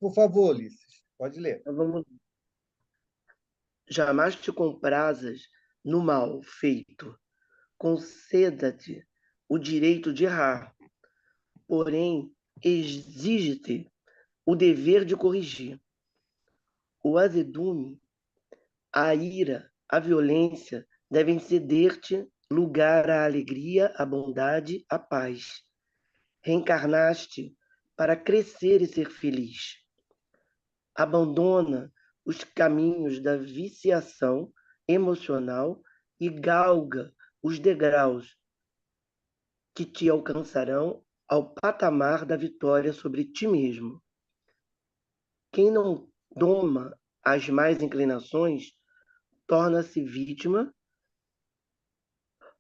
Por favor, Ulisses, pode ler. Então, vamos. Jamais te comprazas no mal feito. Conceda-te o direito de errar, porém exige-te o dever de corrigir. O azedume, a ira, a violência devem ceder-te lugar à alegria, à bondade, à paz. Reencarnaste para crescer e ser feliz. Abandona os caminhos da viciação emocional e galga os degraus que te alcançarão ao patamar da vitória sobre ti mesmo. Quem não doma as más inclinações torna-se vítima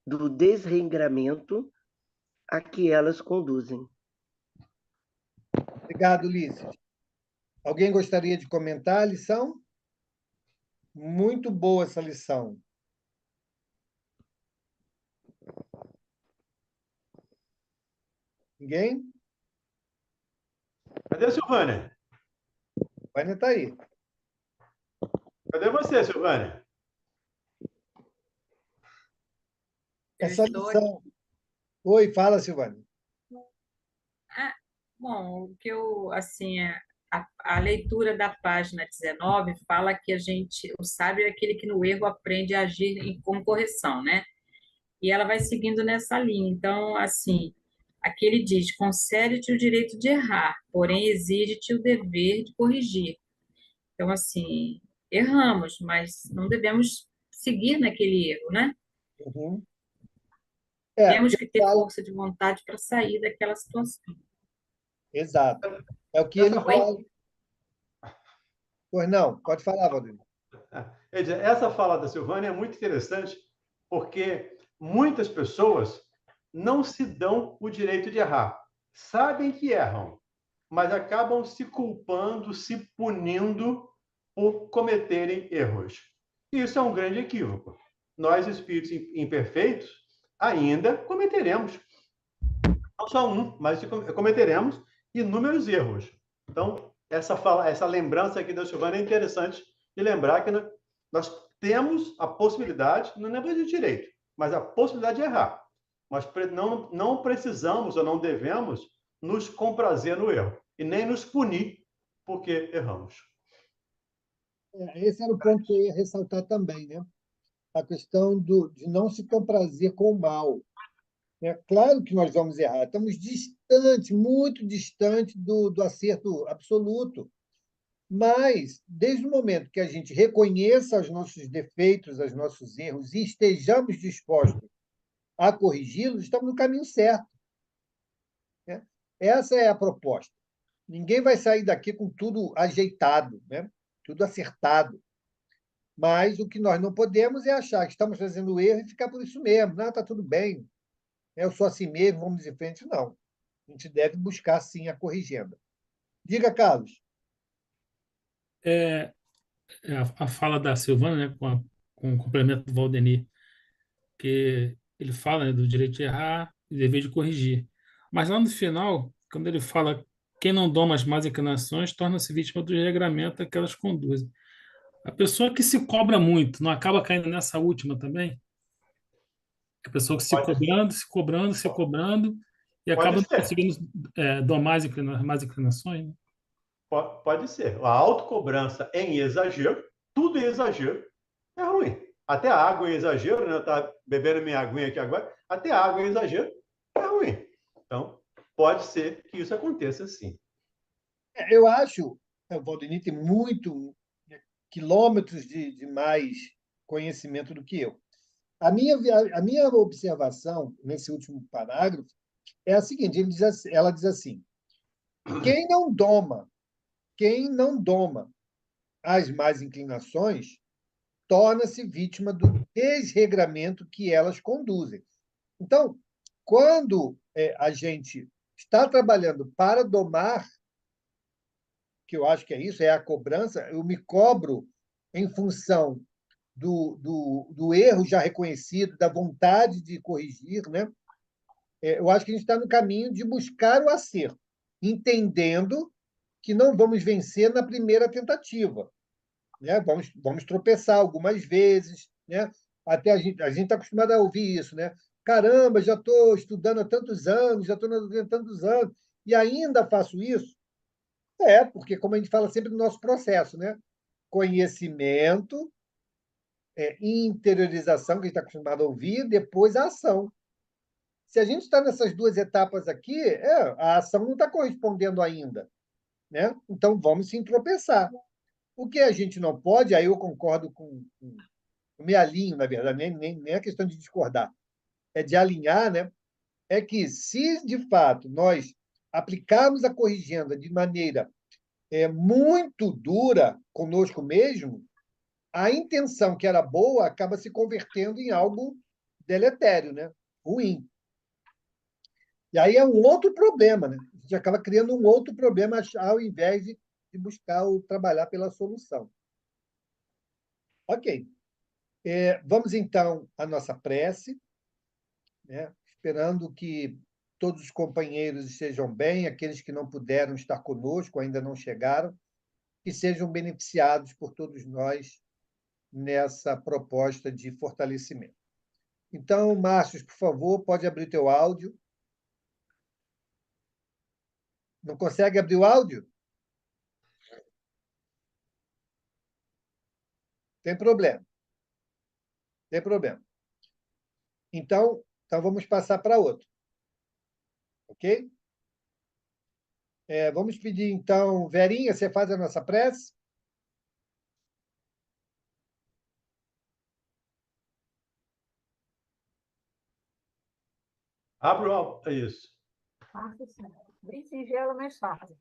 do desregramento a que elas conduzem. Obrigado, Ulisses. Alguém gostaria de comentar a lição? Muito boa essa lição. Ninguém? Cadê a Silvânia? Vânia está aí. Cadê você, Silvânia? Essa lição. Oi, fala, Silvânia. Bom, o que eu, assim, a leitura da página 19 fala que o sábio é aquele que no erro aprende a agir com correção, né? E ela vai seguindo nessa linha. Então, assim, aqui ele diz: concede-te o direito de errar, porém exige-te o dever de corrigir. Então, assim, erramos, mas não devemos seguir naquele erro, né? Uhum. Temos que ter força de vontade para sair daquela situação. Exato. É o que ele fala. Pois não, pode falar, Valdir. Essa fala da Silvânia é muito interessante, porque muitas pessoas não se dão o direito de errar. Sabem que erram, mas acabam se culpando, se punindo por cometerem erros. E isso é um grande equívoco. Nós, espíritos imperfeitos, ainda cometeremos. Não só um, mas cometeremos inúmeros erros. Então, essa lembrança aqui da Silvana é interessante de lembrar que nós temos a possibilidade, não é de direito, mas a possibilidade de errar. Mas não precisamos ou não devemos nos comprazer no erro e nem nos punir porque erramos. Esse era o ponto que eu ia ressaltar também, né? A questão de não se comprazer com o mal. É claro que nós vamos errar, estamos distantes, muito distantes do acerto absoluto. Mas, desde o momento que a gente reconheça os nossos defeitos, os nossos erros e estejamos dispostos a corrigi-los, estamos no caminho certo. Né? Essa é a proposta. Ninguém vai sair daqui com tudo ajeitado, né? Tudo acertado. Mas o que nós não podemos é achar que estamos fazendo erro e ficar por isso mesmo. Não, está tudo bem. Eu sou assim mesmo, vamos em frente. Não. A gente deve buscar, sim, a corrigenda. Diga, Carlos. A fala da Silvana, né, com o complemento do Valdemir, que ele fala, né, do direito de errar e dever de corrigir. Mas lá no final, quando ele fala quem não doma as más inclinações torna-se vítima do regramento a que elas conduzem. A pessoa que se cobra muito não acaba caindo nessa última também? A pessoa que se cobrando, se cobrando, se cobrando e acaba não conseguindo domar as más inclinações, né? Pode ser. A autocobrança em exagero, tudo em exagero, é ruim. Até a água em exagero, né? Eu estava bebendo minha aguinha aqui agora, até a água em exagero é ruim. Então, pode ser que isso aconteça sim. Eu acho, o Valdemir tem quilômetros de mais conhecimento do que eu. A minha observação nesse último parágrafo é a seguinte: ela diz assim: quem não doma as más inclinações torna-se vítima do desregramento que elas conduzem. Então, quando a gente está trabalhando para domar, que eu acho que é isso, é a cobrança, eu me cobro em função do erro já reconhecido, da vontade de corrigir, né? Eu acho que a gente está no caminho de buscar o acerto, entendendo que não vamos vencer na primeira tentativa, né? Vamos tropeçar algumas vezes, né? Até a gente está acostumado a ouvir isso, né? Caramba, já estou estudando há tantos anos, já estou há tantos anos, e ainda faço isso? Porque, como a gente fala sempre no nosso processo, né? Conhecimento, interiorização, que a gente está acostumado a ouvir, depois a ação. Se a gente está nessas duas etapas aqui, a ação não está correspondendo ainda, né? Então, vamos se tropeçar. O que a gente não pode, aí eu concordo eu me alinho, na verdade, nem é questão de discordar, é de alinhar, né? É que, se de fato nós aplicarmos a corrigenda de maneira muito dura conosco mesmo, a intenção que era boa acaba se convertendo em algo deletério, né? Ruim. E aí é um outro problema, né? A gente acaba criando um outro problema ao invés de buscar trabalhar pela solução. Ok. Vamos, então, à nossa prece, né? Esperando que todos os companheiros estejam bem, aqueles que não puderam estar conosco, ainda não chegaram, que sejam beneficiados por todos nós nessa proposta de fortalecimento. Então, Márcio, por favor, pode abrir teu áudio. Não consegue abrir o áudio? Tem problema. Tem problema. Então vamos passar para outro. Ok? Vamos pedir, então, Verinha, você faz a nossa prece? Abre o áudio. É isso. Fácil, sim. Bem singela, mas fácil.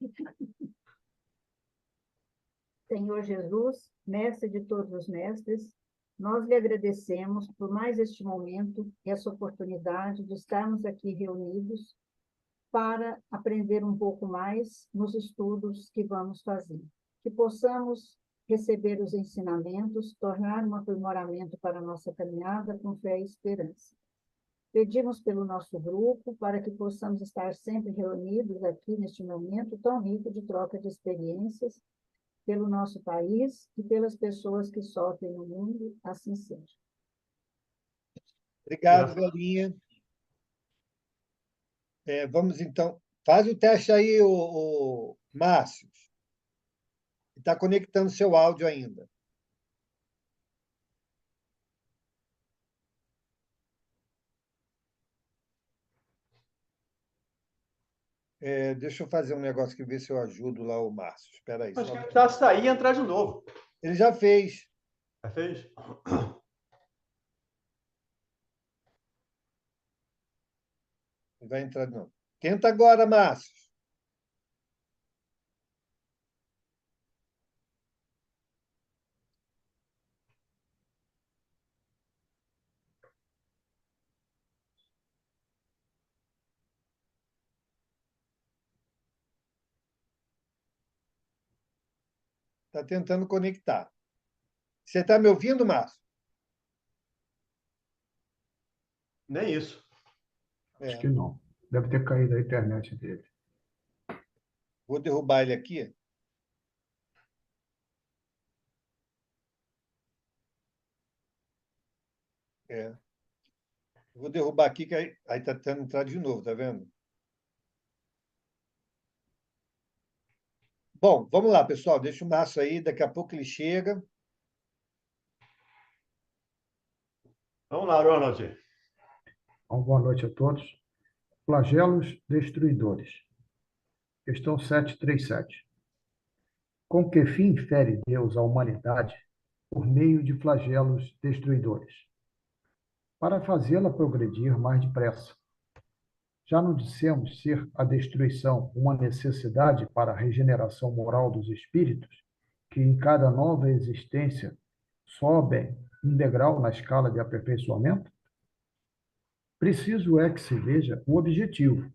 Senhor Jesus, mestre de todos os mestres, nós lhe agradecemos por mais este momento e essa oportunidade de estarmos aqui reunidos para aprender um pouco mais nos estudos que vamos fazer. Que possamos receber os ensinamentos, tornar um aprimoramento para a nossa caminhada com fé e esperança. Pedimos pelo nosso grupo para que possamos estar sempre reunidos aqui neste momento tão rico de troca de experiências pelo nosso país e pelas pessoas que sofrem no mundo, assim seja. Obrigado, Verinha. Vamos, então. Faz o teste aí, o Márcio. Está conectando seu áudio ainda. Deixa eu fazer um negócio aqui, ver se eu ajudo lá o Márcio. Espera aí. Acho que ele já sair e entrar de novo. Ele já fez. Já fez? Ele vai entrar de novo. Tenta agora, Márcio. Está tentando conectar. Você está me ouvindo, Márcio? Nem isso. Acho que não. Deve ter caído a internet dele. Vou derrubar ele aqui. Vou derrubar aqui, que aí está tentando entrar de novo, tá vendo? Bom, vamos lá, pessoal. Deixa o Márcio aí, daqui a pouco ele chega. Vamos lá, Ronald. Então, boa noite a todos. Flagelos destruidores. Questão 737. Com que fim fere Deus a humanidade por meio de flagelos destruidores? Para fazê-la progredir mais depressa. Já não dissemos ser a destruição uma necessidade para a regeneração moral dos espíritos, que em cada nova existência sobem um degrau na escala de aperfeiçoamento? Preciso é que se veja o objetivo,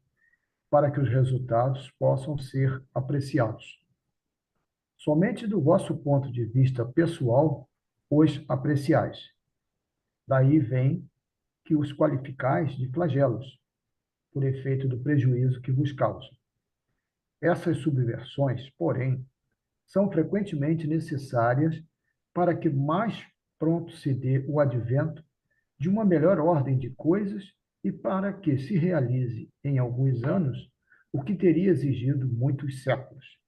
para que os resultados possam ser apreciados. Somente do vosso ponto de vista pessoal os apreciais. Daí vem que os qualificais de flagelos, por efeito do prejuízo que vos causa. Essas subversões, porém, são frequentemente necessárias para que mais pronto se dê o advento de uma melhor ordem de coisas e para que se realize em alguns anos o que teria exigido muitos séculos.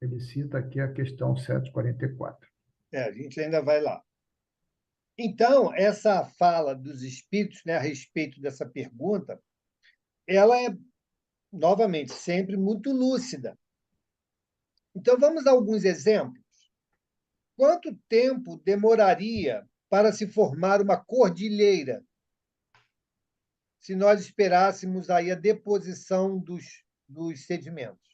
Ele cita aqui a questão 744. A gente ainda vai lá. Então, essa fala dos espíritos, né, a respeito dessa pergunta, ela é, novamente, sempre muito lúcida. Então, vamos a alguns exemplos. Quanto tempo demoraria para se formar uma cordilheira se nós esperássemos aí a deposição dos sedimentos?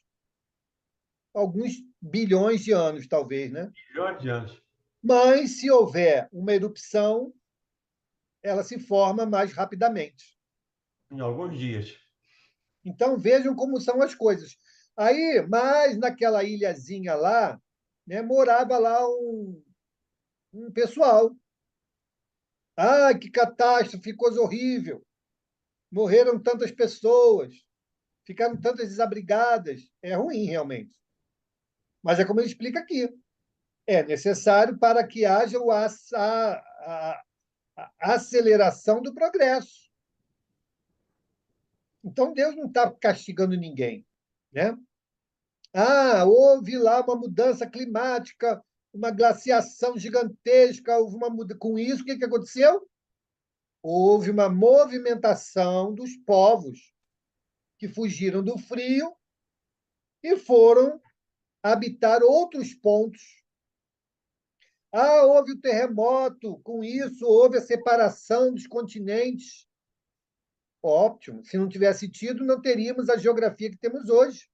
Alguns bilhões de anos, talvez, né? Milhões de anos. Mas, se houver uma erupção, ela se forma mais rapidamente. Em alguns dias. Então, vejam como são as coisas. Aí, mas naquela ilhazinha lá, né, morava lá um pessoal. Ah, que catástrofe, coisa horrível. Morreram tantas pessoas, ficaram tantas desabrigadas. É ruim, realmente. Mas é como ele explica aqui. É necessário para que haja a aceleração do progresso. Então, Deus não está castigando ninguém, né? Ah, houve lá uma mudança climática, uma glaciação gigantesca, houve uma mudança. Com isso, o que aconteceu? Houve uma movimentação dos povos que fugiram do frio e foram habitar outros pontos. Ah, houve o terremoto, com isso houve a separação dos continentes. Ótimo, se não tivesse tido, não teríamos a geografia que temos hoje.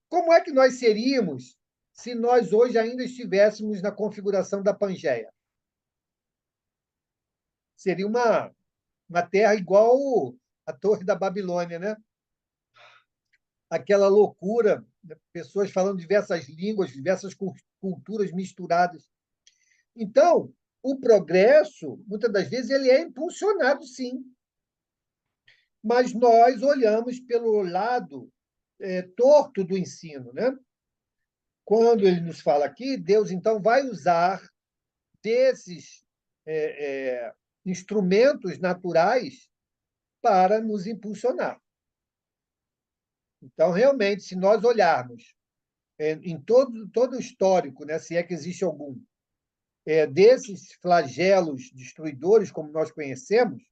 Como é que nós seríamos se nós hoje ainda estivéssemos na configuração da Pangeia? Seria uma terra igual a Torre da Babilônia, né? Aquela loucura, né? Pessoas falando diversas línguas, diversas culturas misturadas. Então, o progresso, muitas das vezes, ele é impulsionado, sim. Mas nós olhamos pelo lado torto do ensino, né? Quando ele nos fala aqui, Deus, então, vai usar desses instrumentos naturais para nos impulsionar. Então, realmente, se nós olharmos em todo o histórico, né, se é que existe algum, desses flagelos destruidores, como nós conhecemos,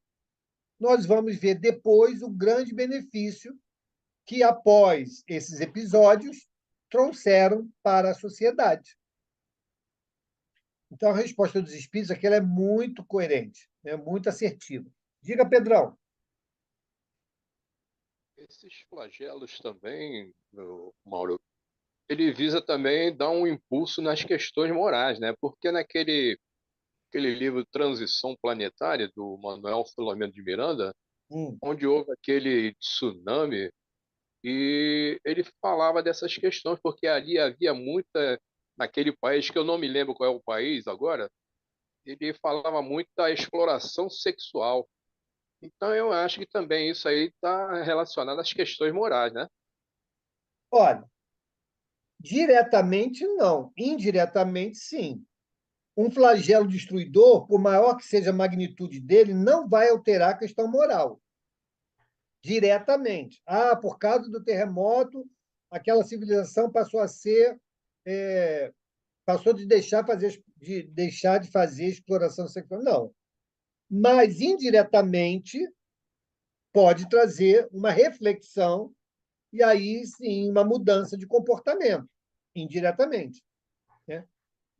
nós vamos ver depois o grande benefício que, após esses episódios, trouxeram para a sociedade. Então, a resposta dos espíritos aqui ela é muito coerente, né? Muito assertiva. Diga, Pedrão. Esses flagelos também, Mauro, ele visa também dar um impulso nas questões morais, né? Porque aquele livro Transição Planetária, do Manuel Filomeno de Miranda, Hum. onde houve aquele tsunami, e ele falava dessas questões, porque ali havia muita, naquele país, que eu não me lembro qual é o país agora, ele falava muito da exploração sexual. Então eu acho que também isso aí está relacionado às questões morais, né? Olha, diretamente não, indiretamente sim. Um flagelo destruidor, por maior que seja a magnitude dele, não vai alterar a questão moral. Diretamente. Ah, por causa do terremoto, aquela civilização passou a ser. Passou de deixar de fazer exploração sexual. Não. Mas, indiretamente, pode trazer uma reflexão e aí sim uma mudança de comportamento, indiretamente. Né?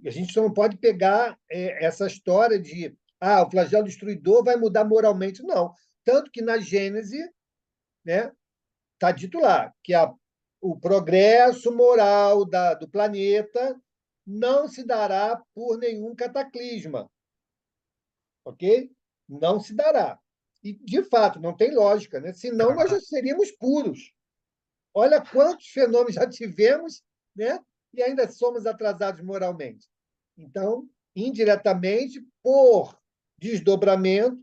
E a gente só não pode pegar essa história de o flagelo destruidor vai mudar moralmente, não. Tanto que na Gênese, né, está dito lá que o progresso moral do planeta não se dará por nenhum cataclisma, ok? Não se dará. E, de fato, não tem lógica, né? Senão nós já seríamos puros. Olha quantos fenômenos já tivemos, né? E ainda somos atrasados moralmente. Então, indiretamente, por desdobramento,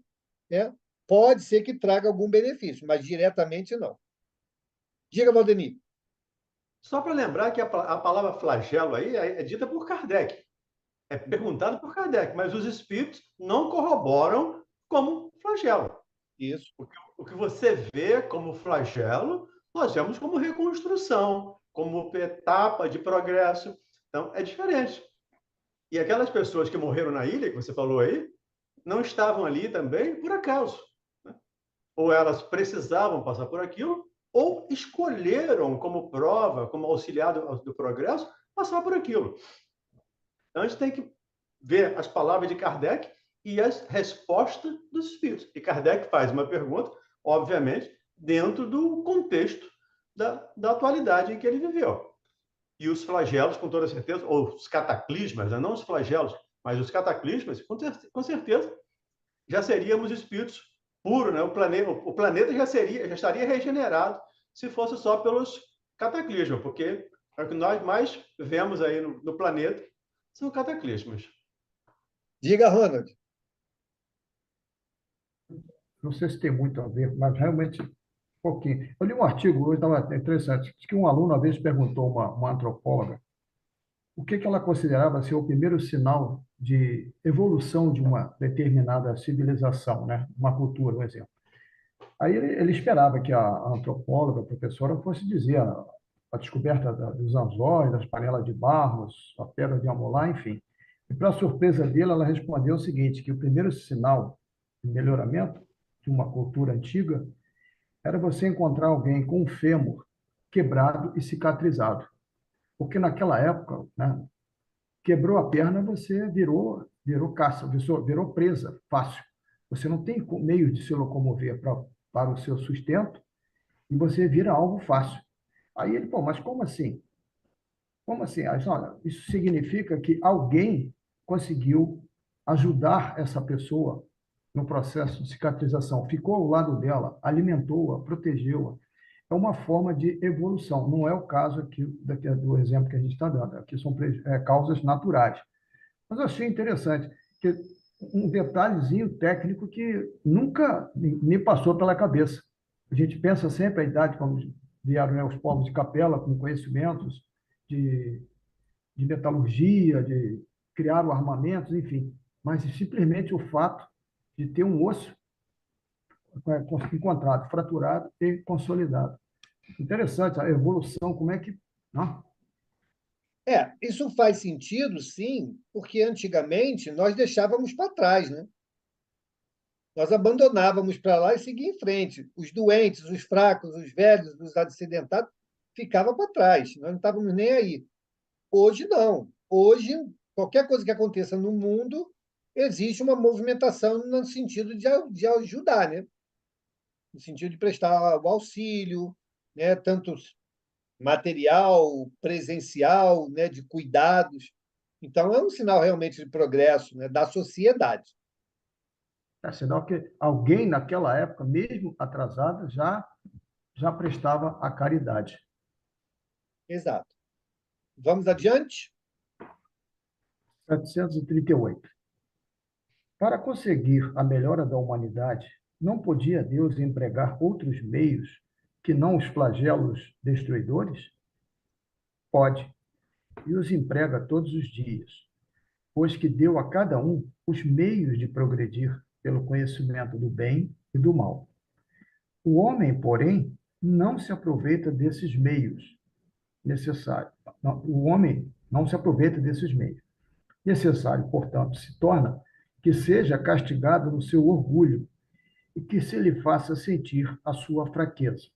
né? Pode ser que traga algum benefício, mas diretamente não. Diga, Valdemir. Só para lembrar que a palavra flagelo aí é dita por Kardec, é perguntado por Kardec, mas os espíritos não corroboram como flagelo. Isso. O que você vê como flagelo, nós vemos como reconstrução, como etapa de progresso. Então, é diferente. E aquelas pessoas que morreram na ilha, que você falou aí, não estavam ali também por acaso. Né? Ou elas precisavam passar por aquilo, ou escolheram como prova, como auxiliar do progresso, passar por aquilo. Então, a gente tem que ver as palavras de Kardec e as respostas dos espíritos. E Kardec faz uma pergunta, obviamente, dentro do contexto da atualidade em que ele viveu. E os flagelos, com toda certeza, ou os cataclismas, né? Não os flagelos, mas os cataclismas, com certeza, já seríamos espíritos puros, né? O planeta já estaria regenerado se fosse só pelos cataclismos, porque é o que nós mais vemos aí no planeta são cataclismos. Diga, Ronald. Não sei se tem muito a ver, mas realmente um pouquinho. Eu li um artigo hoje, estava interessante, que um aluno uma vez perguntou a uma antropóloga o que ela considerava ser o primeiro sinal de evolução de uma determinada civilização, né? Uma cultura, um exemplo. Aí ele esperava que a antropóloga, a professora, fosse dizer a descoberta dos anzóis, das panelas de barro, a pedra de Amolá, enfim. E, para surpresa dele, ela respondeu o seguinte, que o primeiro sinal de melhoramento de uma cultura antiga era você encontrar alguém com um fêmur quebrado e cicatrizado. Porque naquela época, né, quebrou a perna, você virou caça, virou presa fácil. Você não tem meio de se locomover para o seu sustento e você vira alvo fácil. Aí ele, pô, mas como assim? Como assim? Aí, olha, isso significa que alguém conseguiu ajudar essa pessoa no processo de cicatrização, ficou ao lado dela, alimentou-a, protegeu-a. É uma forma de evolução. Não é o caso aqui do exemplo que a gente está dando. Aqui são causas naturais. Mas eu achei interessante que um detalhezinho técnico que nunca me passou pela cabeça. A gente pensa sempre a idade, como vieram, né, os povos de Capela com conhecimentos de, de metalurgia, de criar armamentos, enfim. Mas simplesmente o fato de ter um osso encontrado, fraturado e consolidado. Interessante a evolução, como é que... Não? Isso faz sentido, sim, porque antigamente nós deixávamos para trás, né? Nós abandonávamos para lá e seguíamos em frente. Os doentes, os fracos, os velhos, os acidentados ficavam para trás. Nós não estávamos nem aí. Hoje, não. Hoje, qualquer coisa que aconteça no mundo, existe uma movimentação no sentido de ajudar, né? No sentido de prestar o auxílio, né? Tanto material, presencial, né? De cuidados. Então, é um sinal realmente de progresso, né? Da sociedade. É sinal que alguém naquela época, mesmo atrasada, já prestava a caridade. Exato. Vamos adiante? 738. Para conseguir a melhora da humanidade, não podia Deus empregar outros meios que não os flagelos destruidores? Pode, e os emprega todos os dias, pois que deu a cada um os meios de progredir pelo conhecimento do bem e do mal. O homem, porém, não se aproveita desses meios necessários. O homem não se aproveita desses meios. Necessário, portanto, se torna que seja castigado no seu orgulho e que se lhe faça sentir a sua fraqueza.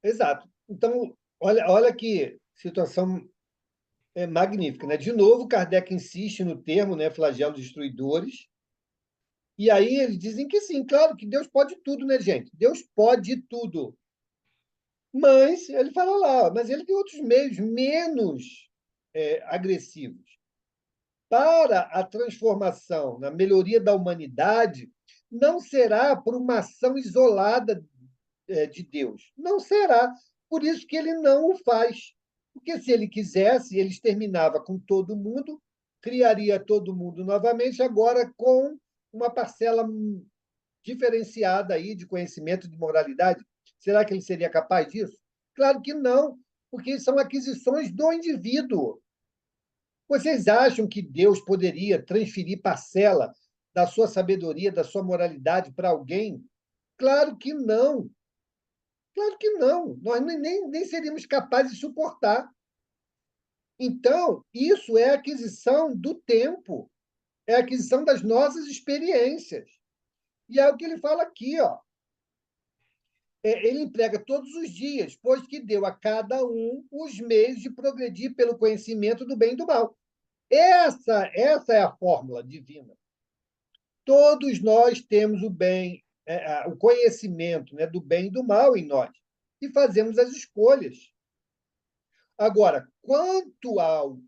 Exato. Então, olha que situação magnífica, né? De novo, Kardec insiste no termo, né, flagelos destruidores. E aí eles dizem que sim, claro que Deus pode tudo, né, gente? Deus pode tudo. Mas ele fala lá, mas ele tem outros meios menos agressivos. Para a transformação, na melhoria da humanidade, não será por uma ação isolada de Deus. Não será. Por isso que ele não o faz. Porque se ele quisesse, ele exterminava com todo mundo, criaria todo mundo novamente, agora com uma parcela diferenciada aí de conhecimento de moralidade. Será que ele seria capaz disso? Claro que não, porque são aquisições do indivíduo. Vocês acham que Deus poderia transferir parcela da sua sabedoria, da sua moralidade para alguém? Claro que não. Claro que não. Nós nem seríamos capazes de suportar. Então, isso é aquisição do tempo, é aquisição das nossas experiências. E é o que ele fala aqui, ó. Ele emprega todos os dias, pois que deu a cada um os meios de progredir pelo conhecimento do bem e do mal. Essa é a fórmula divina. Todos nós temos o bem, o conhecimento, né, do bem e do mal em nós, e fazemos as escolhas. Agora, quanto ao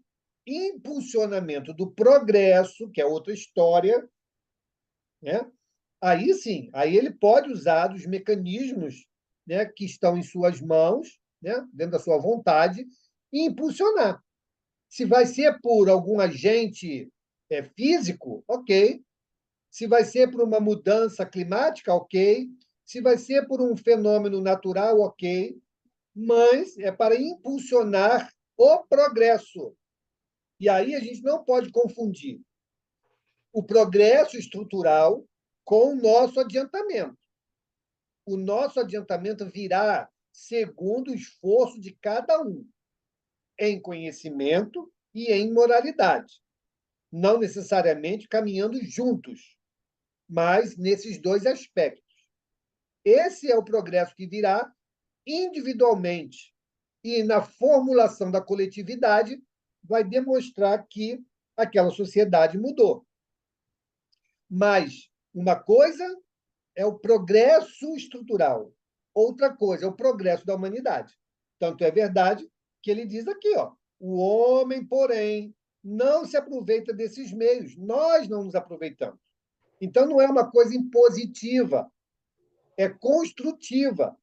impulsionamento do progresso, que é outra história, né? Aí sim, aí ele pode usar os mecanismos, né, que estão em suas mãos, né, dentro da sua vontade, e impulsionar. Se vai ser por algum agente físico, ok. Se vai ser por uma mudança climática, ok. Se vai ser por um fenômeno natural, ok. Mas é para impulsionar o progresso. E aí a gente não pode confundir o progresso estrutural com o nosso adiantamento. O nosso adiantamento virá segundo o esforço de cada um, em conhecimento e em moralidade, não necessariamente caminhando juntos, mas nesses dois aspectos. Esse é o progresso que virá individualmente e na formulação da coletividade vai demonstrar que aquela sociedade mudou. Mas uma coisa é o progresso estrutural, outra coisa é o progresso da humanidade. Tanto é verdade que ele diz aqui, ó, o homem, porém, não se aproveita desses meios, nós não nos aproveitamos. Então, não é uma coisa impositiva, é construtiva.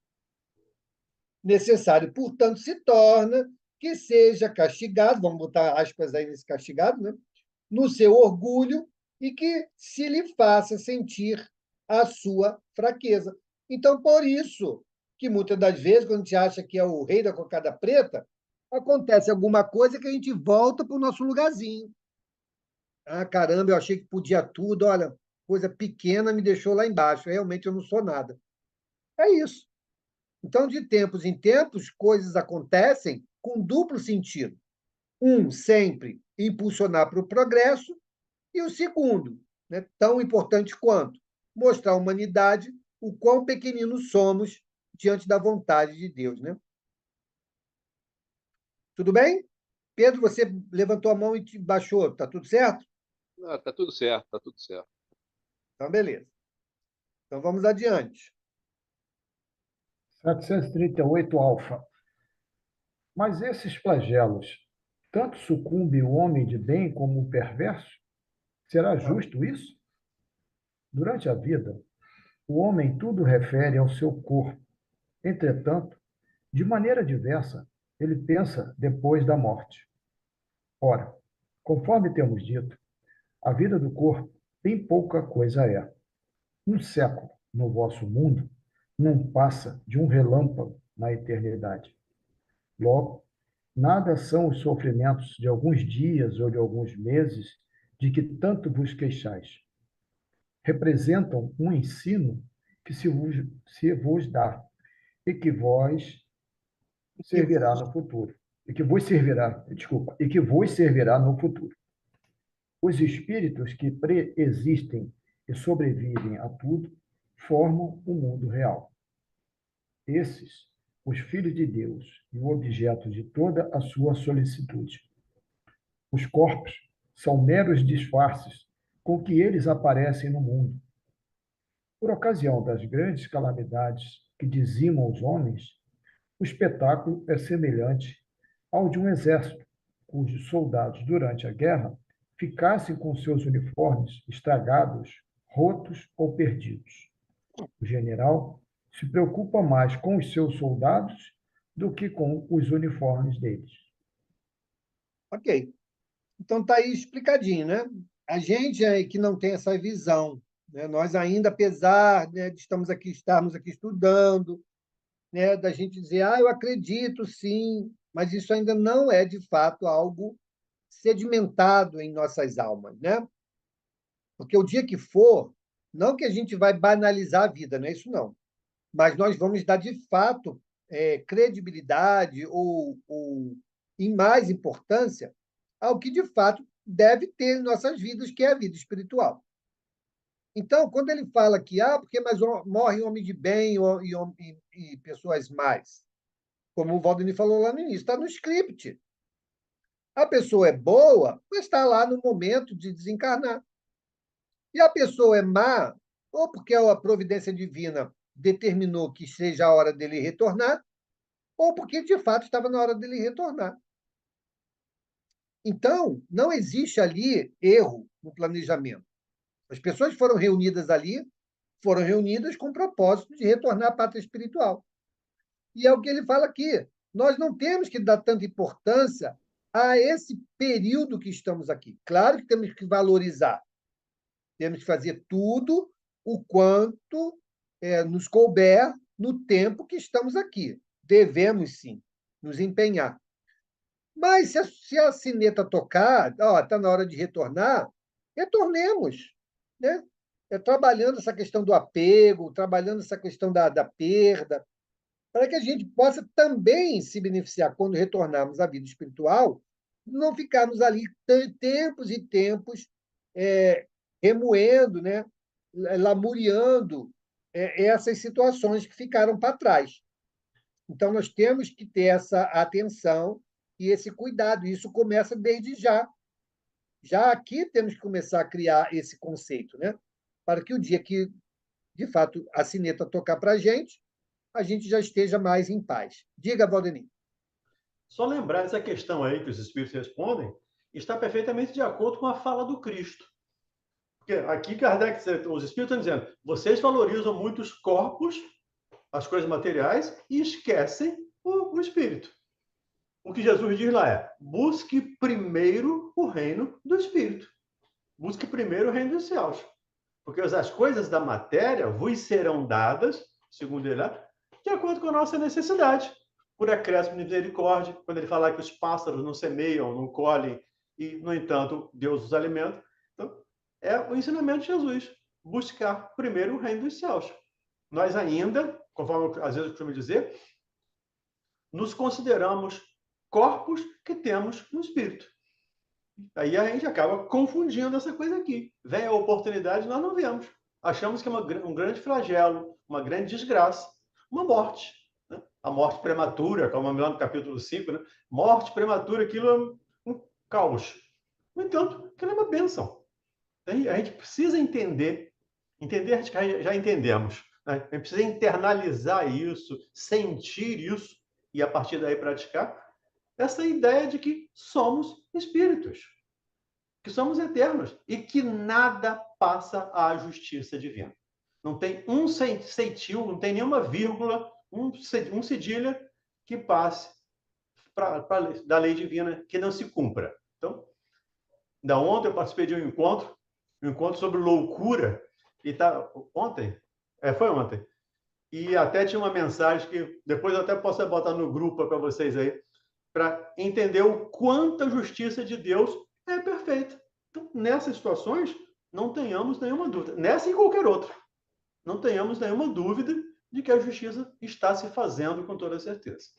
Necessário, portanto, se torna que seja castigado, vamos botar aspas aí nesse castigado, né? No seu orgulho e que se lhe faça sentir a sua fraqueza. Então, por isso que muitas das vezes, quando a gente acha que é o rei da cocada preta, acontece alguma coisa que a gente volta para o nosso lugarzinho. Ah, caramba, eu achei que podia tudo, olha, coisa pequena me deixou lá embaixo, realmente eu não sou nada. É isso. Então, de tempos em tempos, coisas acontecem com duplo sentido. Um, sempre impulsionar para o progresso, e o segundo, né, tão importante quanto, mostrar à humanidade o quão pequeninos somos diante da vontade de Deus. Né? Tudo bem? Pedro, você levantou a mão e te baixou. Está tudo certo? Ah, tá tudo certo, tá tudo certo. Então, beleza. Então, vamos adiante. 738 alfa. Mas esses flagelos, tanto sucumbe o homem de bem como o perverso? Será justo isso? Durante a vida, o homem tudo refere ao seu corpo. Entretanto, de maneira diversa, ele pensa depois da morte. Ora, conforme temos dito, a vida do corpo bem pouca coisa é. Um século no vosso mundo não passa de um relâmpago na eternidade. Logo, nada são os sofrimentos de alguns dias ou de alguns meses de que tanto vos queixais. Representam um ensino que se vos dá e que vós servirá no futuro. E que vos servirá, desculpa, e que vos servirá no futuro. Os espíritos que preexistem e sobrevivem a tudo formam o mundo real. Esses, os filhos de Deus e o objeto de toda a sua solicitude. Os corpos são meros disfarces com que eles aparecem no mundo. Por ocasião das grandes calamidades que dizimam os homens, o espetáculo é semelhante ao de um exército, cujos soldados, durante a guerra, ficassem com seus uniformes estragados, rotos ou perdidos. O general se preocupa mais com os seus soldados do que com os uniformes deles. Ok. Então, está aí explicadinho, né? A gente é que não tem essa visão, né? Nós ainda, apesar, né, de estarmos aqui estudando, né, da gente dizer, eu acredito, sim, mas isso ainda não é, de fato, algo sedimentado em nossas almas, né? Porque o dia que for, não que a gente vai banalizar a vida, não é isso não, mas nós vamos dar, de fato, credibilidade ou, em mais importância, ao que, de fato, deve ter em nossas vidas, que é a vida espiritual. Então, quando ele fala que, porque mais morre homem de bem e pessoas más, como o Valdemir falou lá no início, está no script. A pessoa é boa, mas está lá no momento de desencarnar. E a pessoa é má, ou porque a providência divina determinou que seja a hora dele retornar, ou porque, de fato, estava na hora dele retornar. Então, não existe ali erro no planejamento. As pessoas foram reunidas ali, foram reunidas com o propósito de retornar à pátria espiritual. E é o que ele fala aqui. Nós não temos que dar tanta importância a esse período que estamos aqui. Claro que temos que valorizar. Temos que fazer tudo o quanto nos couber no tempo que estamos aqui. Devemos, sim, nos empenhar. Mas se a sineta tocar, está na hora de retornar, retornemos, né? Trabalhando essa questão do apego, trabalhando essa questão da perda, para que a gente possa também se beneficiar quando retornarmos à vida espiritual, não ficarmos ali tempos e tempos remoendo, né? Lamuriando essas situações que ficaram para trás. Então, nós temos que ter essa atenção e esse cuidado. Isso começa desde já. Já aqui temos que começar a criar esse conceito, né? Para que o dia que, de fato, a sineta tocar para a gente já esteja mais em paz. Diga, Valdemir. Só lembrar essa questão aí que os espíritos respondem está perfeitamente de acordo com a fala do Cristo. Porque aqui Kardec, os espíritos estão dizendo, vocês valorizam muito os corpos, as coisas materiais, e esquecem o espírito. O que Jesus diz lá é, busque primeiro o reino do espírito. Busque primeiro o reino dos céus. Porque as coisas da matéria vos serão dadas, segundo ele lá, de acordo com a nossa necessidade. Por acréscimo de misericórdia, quando ele fala que os pássaros não semeiam, não colhem, e, no entanto, Deus os alimenta. Então, é o ensinamento de Jesus. Buscar primeiro o reino dos céus. Nós ainda, conforme às vezes eu costumo dizer, nos consideramos corpos que temos no espírito. Aí a gente acaba confundindo essa coisa aqui. Vem a oportunidade, nós não vemos. Achamos que é um grande flagelo, uma grande desgraça, uma morte. Né? A morte prematura, como lá no capítulo 5, né? Morte prematura, aquilo é um caos. No entanto, aquilo é uma bênção. A gente precisa entender a gente já entendemos. Né? A gente precisa internalizar isso, sentir isso, e a partir daí praticar essa ideia de que somos espíritos, que somos eternos e que nada passa à justiça divina. Não tem um ceitil, não tem nenhuma vírgula, um cedilha que passe da lei divina que não se cumpra. Então, da ontem eu participei de um encontro sobre loucura, e ontem? Foi ontem. E até tinha uma mensagem que depois eu até posso botar no grupo para vocês aí, para entender o quanto a justiça de Deus é perfeita. Então, nessas situações, não tenhamos nenhuma dúvida. Nessa e qualquer outra. Não tenhamos nenhuma dúvida de que a justiça está se fazendo com toda certeza.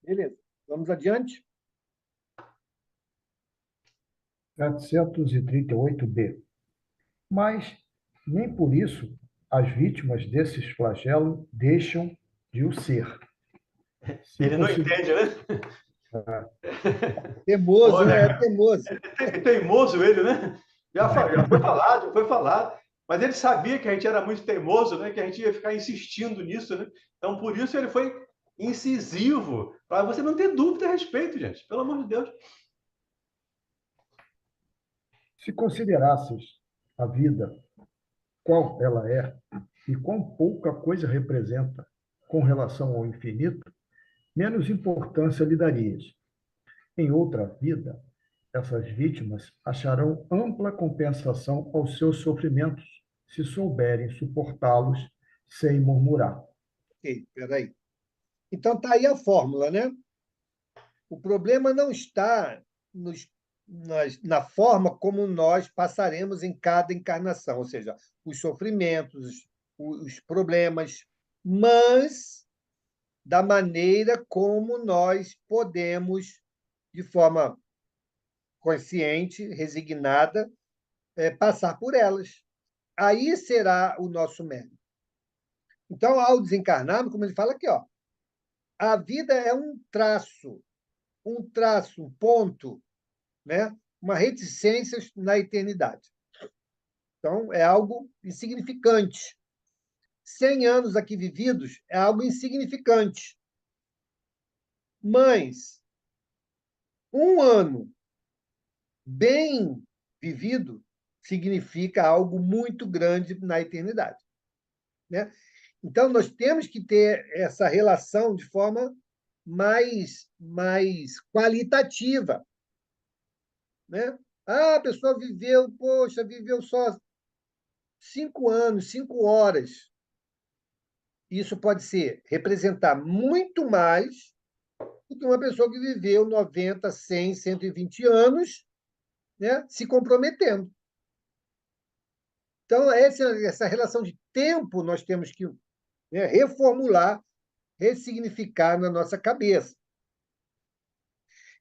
Beleza. Vamos adiante? 738b. Mas nem por isso as vítimas desses flagelos deixam de o ser. Ele não entende, né? Teimoso, né? É teimoso. É teimoso ele, né? Já foi falado. Mas ele sabia que a gente era muito teimoso, né? Que a gente ia ficar insistindo nisso, né? Então, por isso ele foi incisivo, para você não ter dúvida a respeito, gente. Pelo amor de Deus. Se considerasses a vida qual ela é e quão pouca coisa representa com relação ao infinito, menos importância lhe darias. Em outra vida, essas vítimas acharão ampla compensação aos seus sofrimentos, se souberem suportá-los sem murmurar. Ok, peraí. Então, está aí a fórmula, né? O problema não está na forma como nós passaremos em cada encarnação, ou seja, os sofrimentos, os problemas, mas da maneira como nós podemos, de forma consciente, resignada, passar por elas. Aí será o nosso mérito. Então, ao desencarnarmos, como ele fala aqui, ó, a vida é um traço, um ponto, né? Uma reticência na eternidade. Então, é algo insignificante. 100 anos aqui vividos é algo insignificante. Mas um ano bem vivido significa algo muito grande na eternidade, né? Então, nós temos que ter essa relação de forma mais qualitativa, né? Ah, a pessoa viveu, poxa, viveu só 5 anos, 5 horas. Isso pode representar muito mais do que uma pessoa que viveu 90, 100, 120 anos, né, se comprometendo. Então, essa relação de tempo nós temos que, né, reformular, ressignificar na nossa cabeça.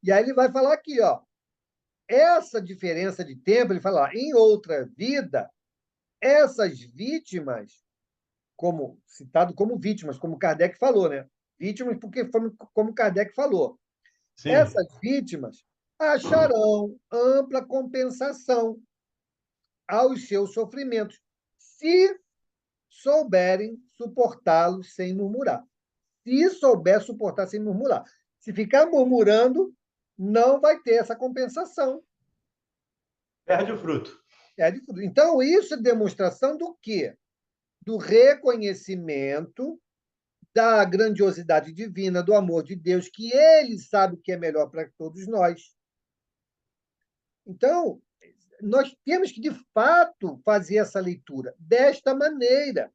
E aí ele vai falar aqui, ó, essa diferença de tempo, ele fala, em outra vida, essas vítimas, como citado como vítimas, como Kardec falou, né? Vítimas porque foi como Kardec falou. Sim. Essas vítimas acharão ampla compensação aos seus sofrimentos, se souberem suportá-los sem murmurar. Se souber suportar sem murmurar. Se ficar murmurando, não vai ter essa compensação. Perde o fruto. Então, isso é demonstração do quê? Do reconhecimento da grandiosidade divina, do amor de Deus, que ele sabe o que é melhor para todos nós. Então, nós temos que, de fato, fazer essa leitura desta maneira.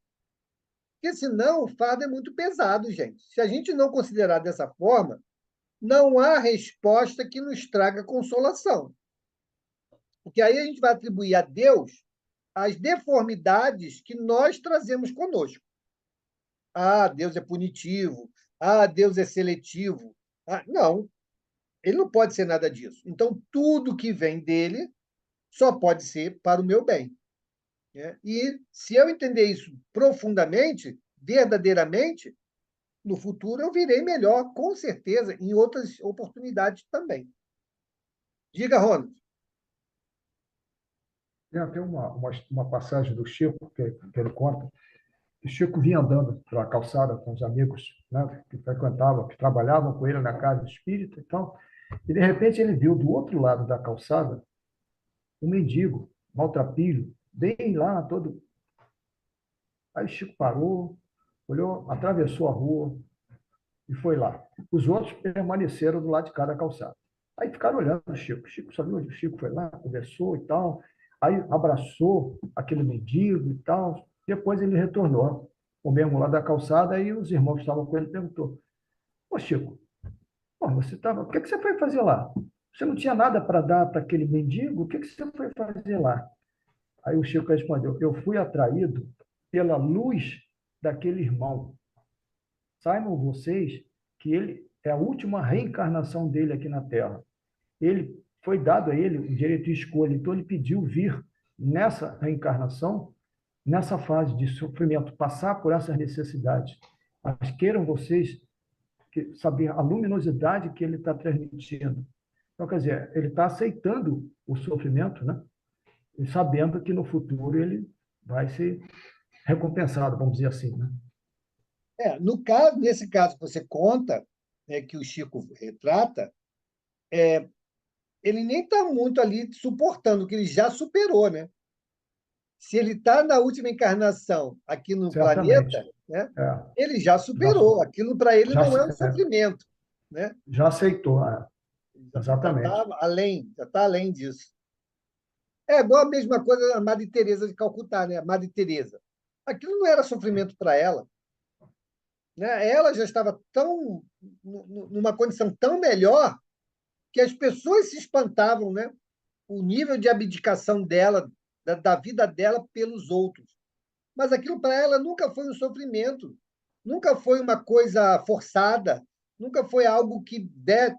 Porque, senão, o fardo é muito pesado, gente. Se a gente não considerar dessa forma, não há resposta que nos traga consolação. Porque aí a gente vai atribuir a Deus as deformidades que nós trazemos conosco. Ah, Deus é punitivo. Ah, Deus é seletivo. Ah, não, ele não pode ser nada disso. Então, tudo que vem dele só pode ser para o meu bem, né? E se eu entender isso profundamente, verdadeiramente, no futuro eu virei melhor, com certeza, em outras oportunidades também. Diga, Ronald. Tem até uma passagem do Chico que ele conta. O Chico vinha andando pela calçada com os amigos, né, que frequentavam, que trabalhavam com ele na casa espírita e tal, e de repente ele viu do outro lado da calçada um mendigo, maltrapilho, bem lá, todo. Aí o Chico parou, olhou, atravessou a rua e foi lá. Os outros permaneceram do lado de cada calçada. Aí ficaram olhando o Chico. O Chico sabia onde o Chico foi lá, conversou e tal. Aí abraçou aquele mendigo e tal. Depois ele retornou, o mesmo lado da calçada, e os irmãos que estavam com ele perguntou: Ô Chico, pô, o que você foi fazer lá? Você não tinha nada para dar para aquele mendigo? O que você foi fazer lá? Aí o Chico respondeu: eu fui atraído pela luz daquele irmão. Saibam vocês que ele é a última reencarnação dele aqui na Terra. Ele foi dado a ele o direito de escolha, então ele pediu vir nessa reencarnação, nessa fase de sofrimento, passar por essas necessidades. Mas queiram vocês saber a luminosidade que ele está transmitindo. Então, quer dizer, ele está aceitando o sofrimento, né? E sabendo que no futuro ele vai ser recompensado, vamos dizer assim, né? Nesse caso que você conta, né, que o Chico retrata, ele nem está muito ali suportando, que ele já superou, né? Se ele está na última encarnação aqui no Certamente. planeta, né, É. ele já superou. Aquilo para ele já, não é um sofrimento, né? Já aceitou, exatamente. Já está além disso. É igual a mesma coisa a Madre Teresa de Calcutá, né? A Madre Teresa. Aquilo não era sofrimento para ela. né? Ela já estava numa condição tão melhor que as pessoas se espantavam, né? O nível de abdicação dela, da vida dela pelos outros. Mas aquilo para ela nunca foi um sofrimento, nunca foi uma coisa forçada, nunca foi algo que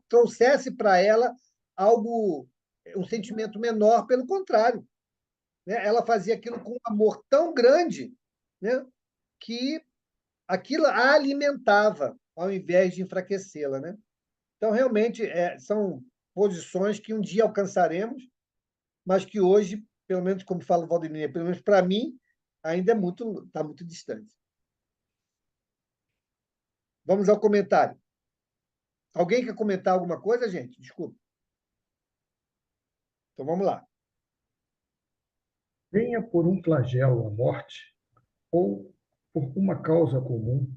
trouxesse para ela algo, um sentimento menor, pelo contrário, né? Ela fazia aquilo com um amor tão grande, né? Que aquilo a alimentava, ao invés de enfraquecê-la, né? Então, realmente, são posições que um dia alcançaremos, mas que hoje, pelo menos como fala o Valdemir, pelo menos para mim, ainda está muito distante. Vamos ao comentário. Alguém quer comentar alguma coisa, gente? Desculpa. Então, vamos lá. Venha por um flagelo a morte, ou por uma causa comum,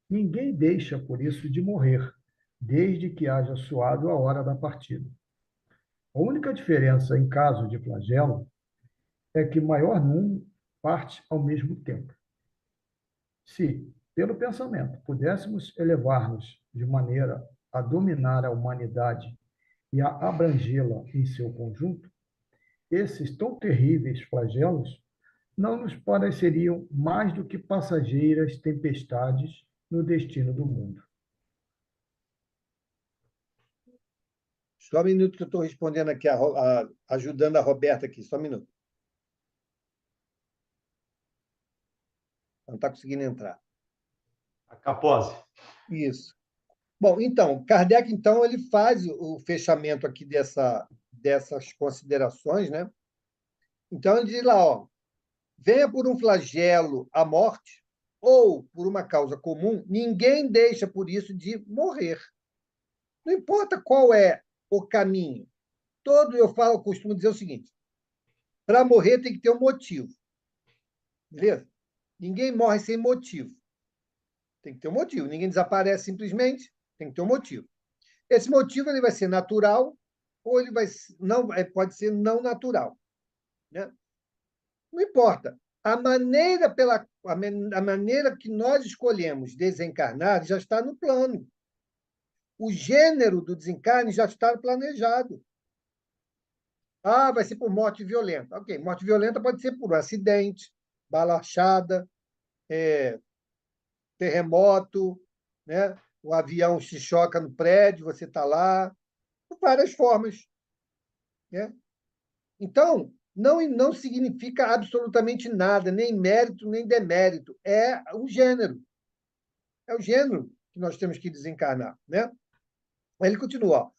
ninguém deixa por isso de morrer, desde que haja soado a hora da partida. A única diferença em caso de flagelo é que maior número parte ao mesmo tempo. Se, pelo pensamento, pudéssemos elevar-nos de maneira a dominar a humanidade e a abrangê-la em seu conjunto, esses tão terríveis flagelos não nos pareceriam mais do que passageiras tempestades no destino do mundo. Só um minuto que eu estou respondendo aqui, ajudando a Roberta aqui, só um minuto. Não está conseguindo entrar. A Capose. Isso. Bom, então, Kardec, então, ele faz o fechamento aqui dessas considerações, né? Então, ele diz lá, ó, venha por um flagelo a morte ou por uma causa comum, ninguém deixa por isso de morrer. Não importa qual é o caminho. Eu costumo dizer o seguinte, para morrer tem que ter um motivo. Beleza? Ninguém morre sem motivo. Tem que ter um motivo. Ninguém desaparece simplesmente, tem que ter um motivo. Esse motivo ele vai ser natural ou ele pode ser não natural, né? Não importa. A maneira que nós escolhemos desencarnar já está no plano. O gênero do desencarne já está planejado. Ah, vai ser por morte violenta. Ok, morte violenta pode ser por um acidente, bala achada, terremoto, né? O avião se choca no prédio, você está lá, de várias formas, né? Então, não significa absolutamente nada, nem mérito, nem demérito. É o gênero. É o gênero que nós temos que desencarnar, né? Ele continua. Ó,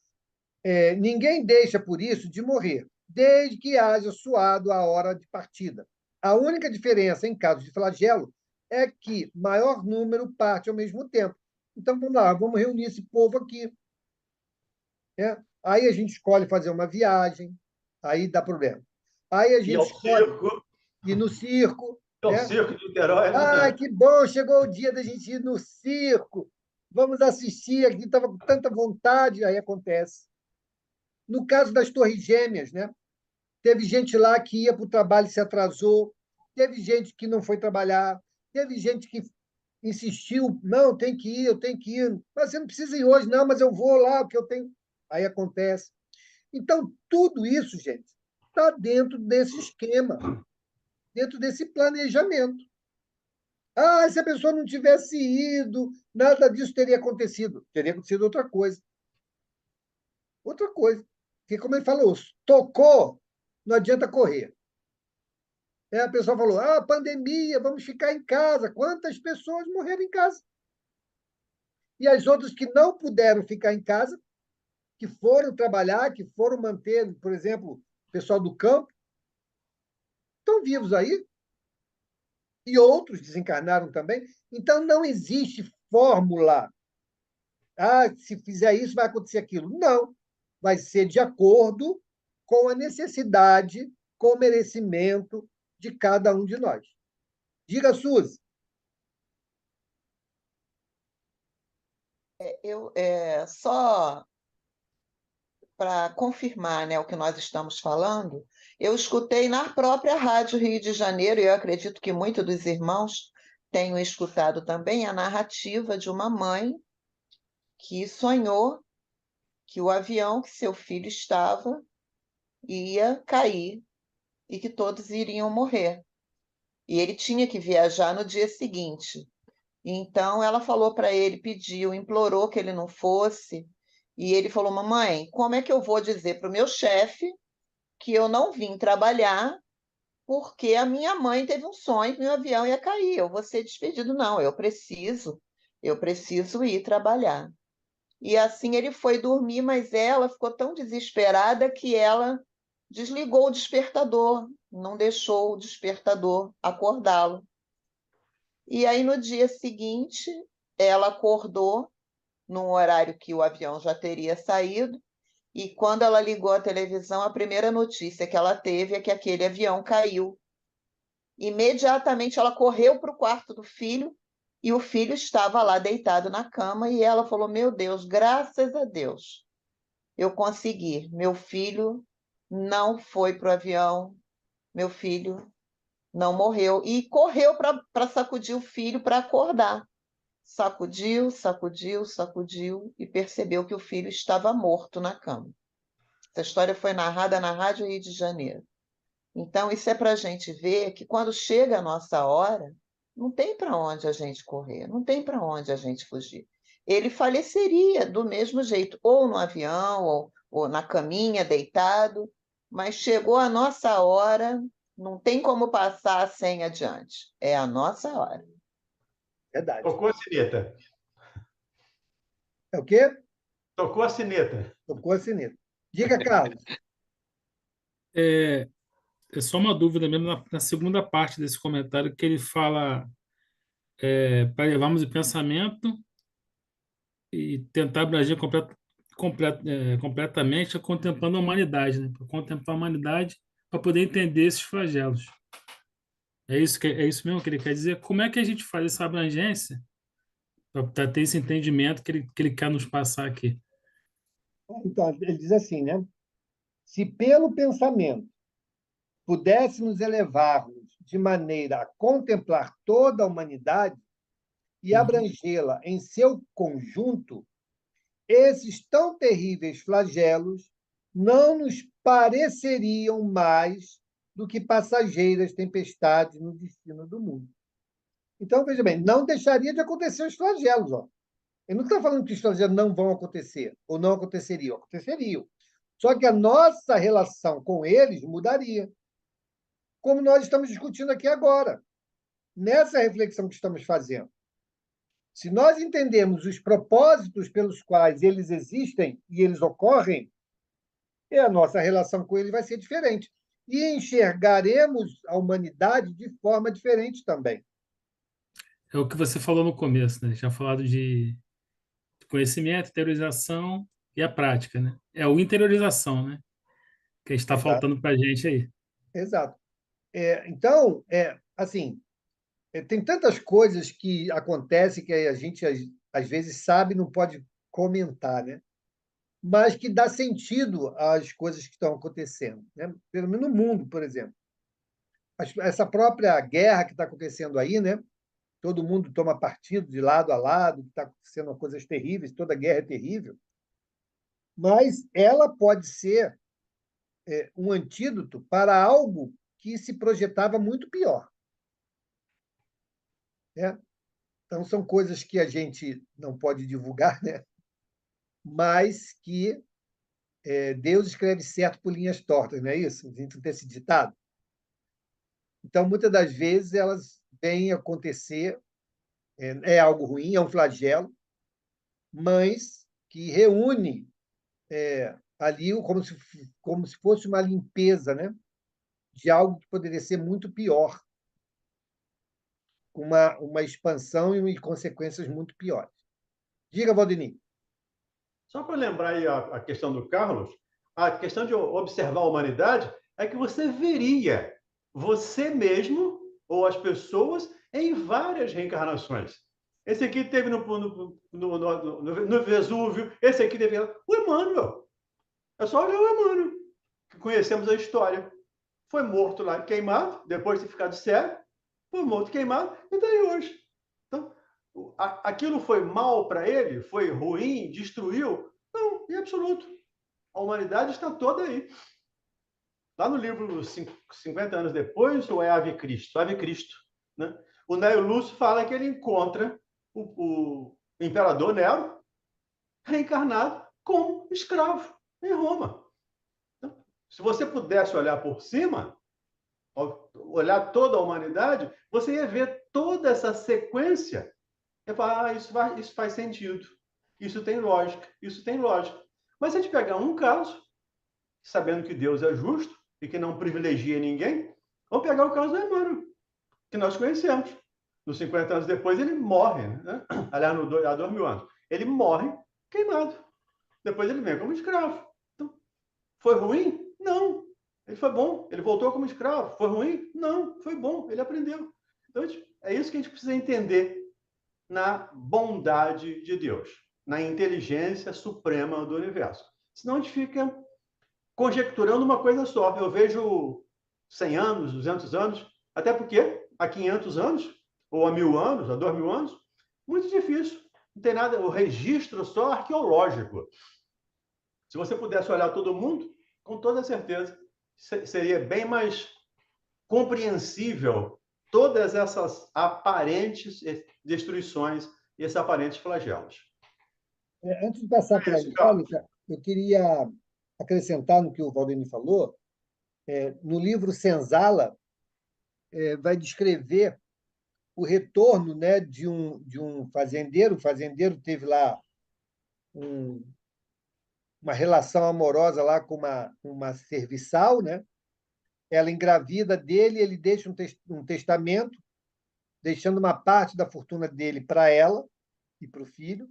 ninguém deixa, por isso, de morrer, desde que haja soado a hora de partida. A única diferença, em caso de flagelo, é que maior número parte ao mesmo tempo. Então, vamos lá, vamos reunir esse povo aqui. Né? Aí a gente escolhe fazer uma viagem, aí dá problema. Aí a gente escolhe ir no circo. É né? o circo de Niterói, né? Ah, que bom, chegou o dia da gente ir no circo. Vamos assistir, aqui estava com tanta vontade, aí acontece. No caso das Torres Gêmeas, né? Teve gente lá que ia para o trabalho e se atrasou, teve gente que não foi trabalhar, teve gente que insistiu, não, tem que ir, eu tenho que ir. Mas você não precisa ir hoje, não, mas eu vou lá, porque eu tenho. Aí acontece. Então, tudo isso, gente, está dentro desse esquema, dentro desse planejamento. Ah, se a pessoa não tivesse ido, nada disso teria acontecido. Teria acontecido outra coisa. Outra coisa. Porque, como ele falou, tocou, não adianta correr. A pessoa falou, pandemia, vamos ficar em casa. Quantas pessoas morreram em casa? E as outras que não puderam ficar em casa, que foram trabalhar, que foram manter, por exemplo, o pessoal do campo, estão vivos aí. E outros desencarnaram também. Então, não existe fórmula. Se fizer isso, vai acontecer aquilo. Não. Vai ser de acordo com a necessidade, com o merecimento de cada um de nós. Diga, Suzy. Só para confirmar, né, o que nós estamos falando, eu escutei na própria Rádio Rio de Janeiro, e eu acredito que muitos dos irmãos tenho escutado também a narrativa de uma mãe que sonhou que o avião que seu filho estava ia cair e que todos iriam morrer. E ele tinha que viajar no dia seguinte. Então ela falou para ele, pediu, implorou que ele não fosse. E ele falou: mamãe, como é que eu vou dizer para o meu chefe que eu não vim trabalhar porque a minha mãe teve um sonho que meu avião ia cair, eu vou ser despedido? Não, eu preciso ir trabalhar. E assim ele foi dormir, mas ela ficou tão desesperada que ela desligou o despertador, não deixou o despertador acordá-lo. E aí, no dia seguinte, ela acordou num horário que o avião já teria saído, e quando ela ligou a televisão, a primeira notícia que ela teve é que aquele avião caiu. Imediatamente ela correu para o quarto do filho, e o filho estava lá deitado na cama, e ela falou: meu Deus, graças a Deus, eu consegui. Meu filho não foi para o avião, meu filho não morreu. E correu para sacudir o filho para acordar. Sacudiu, sacudiu, sacudiu e percebeu que o filho estava morto na cama. Essa história foi narrada na Rádio Rio de Janeiro. Então, isso é para a gente ver que quando chega a nossa hora, não tem para onde a gente correr, não tem para onde a gente fugir. Ele faleceria do mesmo jeito, ou no avião, ou na caminha, deitado, mas chegou a nossa hora, não tem como passar sem adiante. É a nossa hora. Verdade. Tocou a sineta. É o quê? Tocou a sineta. Tocou a sineta. Diga, Carlos. É só uma dúvida mesmo na segunda parte desse comentário, que ele fala para levarmos o pensamento e tentar abranger completamente, contemplando a humanidade, né? Para contemplar a humanidade, para poder entender esses flagelos. É isso mesmo que ele quer dizer? Como é que a gente faz essa abrangência para ter esse entendimento que ele quer nos passar aqui? Então, ele diz assim, né? Se pelo pensamento pudéssemos elevar-nos de maneira a contemplar toda a humanidade e abrangê-la em seu conjunto, esses tão terríveis flagelos não nos pareceriam mais do que passageiras tempestades no destino do mundo. Então, veja bem, não deixaria de acontecer os flagelos. Ó. Ele não está falando que os flagelos não vão acontecer, ou não aconteceriam. Aconteceriam. Só que a nossa relação com eles mudaria. Como nós estamos discutindo aqui agora, nessa reflexão que estamos fazendo. Se nós entendemos os propósitos pelos quais eles existem e eles ocorrem, a nossa relação com eles vai ser diferente. E enxergaremos a humanidade de forma diferente também. É o que você falou no começo, né? Já falado de conhecimento, interiorização e a prática, né? É o interiorização, né? Que está faltando para a gente aí. Exato. Então, assim, tem tantas coisas que acontecem que a gente, às vezes, sabe e não pode comentar, né? Mas que dá sentido às coisas que estão acontecendo. Né? Pelo menos no mundo, por exemplo. Essa própria guerra que está acontecendo aí, né? Todo mundo toma partido de lado a lado, está acontecendo coisas terríveis, toda guerra é terrível, mas ela pode ser um antídoto para algo que se projetava muito pior. Né? Então, são coisas que a gente não pode divulgar, né? Mas que Deus escreve certo por linhas tortas, não é isso? A gente não tem esse ditado? Então, muitas das vezes, elas vêm acontecer, algo ruim, é um flagelo, mas que reúne ali como se fosse uma limpeza, né? De algo que poderia ser muito pior, com uma expansão e consequências muito piores. Diga, Valdemir. Só para lembrar aí a questão do Carlos, a questão de observar a humanidade é que você veria você mesmo ou as pessoas em várias reencarnações. Esse aqui teve no Vesúvio, esse aqui teve... O Emmanuel. É só olhar o Emmanuel, que conhecemos a história. Foi morto lá, queimado, depois de ficar de cego, foi morto, queimado, e daí hoje. Aquilo foi mal para ele? Foi ruim? Destruiu? Não, em absoluto. A humanidade está toda aí. Lá no livro 50 anos depois, ou é Ave Cristo? Ave Cristo. Né? O Neo Lúcio fala que ele encontra o imperador Nero reencarnado como escravo em Roma. Então, se você pudesse olhar por cima, olhar toda a humanidade, você ia ver toda essa sequência e falar, isso faz sentido, isso tem lógica, isso tem lógica. Mas se a gente pegar um caso, sabendo que Deus é justo e que não privilegia ninguém, vamos pegar o caso do Emmanuel, que nós conhecemos. Nos 50 anos depois, ele morre, né? Aliás, há 2000 anos. Ele morre queimado. Depois ele vem como escravo. Então, foi ruim? Não. Ele foi bom. Ele voltou como escravo. Foi ruim? Não. Foi bom. Ele aprendeu. Então, é isso que a gente precisa entender na bondade de Deus, na inteligência suprema do universo. Senão a gente fica conjecturando uma coisa só. Eu vejo 100 anos, 200 anos, até porque há 500 anos, ou há 1000 anos, há 2000 anos, muito difícil. Não tem nada, o registro só arqueológico. Se você pudesse olhar todo mundo, com toda certeza, seria bem mais compreensível todas essas aparentes destruições e esses aparentes flagelos. Antes de passar para a Angélica, eu queria acrescentar no que o Valdemir falou. No livro Senzala, vai descrever o retorno, né, de um fazendeiro. O fazendeiro teve lá uma relação amorosa lá com uma serviçal, né? Ela engravida dele, ele deixa um testamento, deixando uma parte da fortuna dele para ela e para o filho,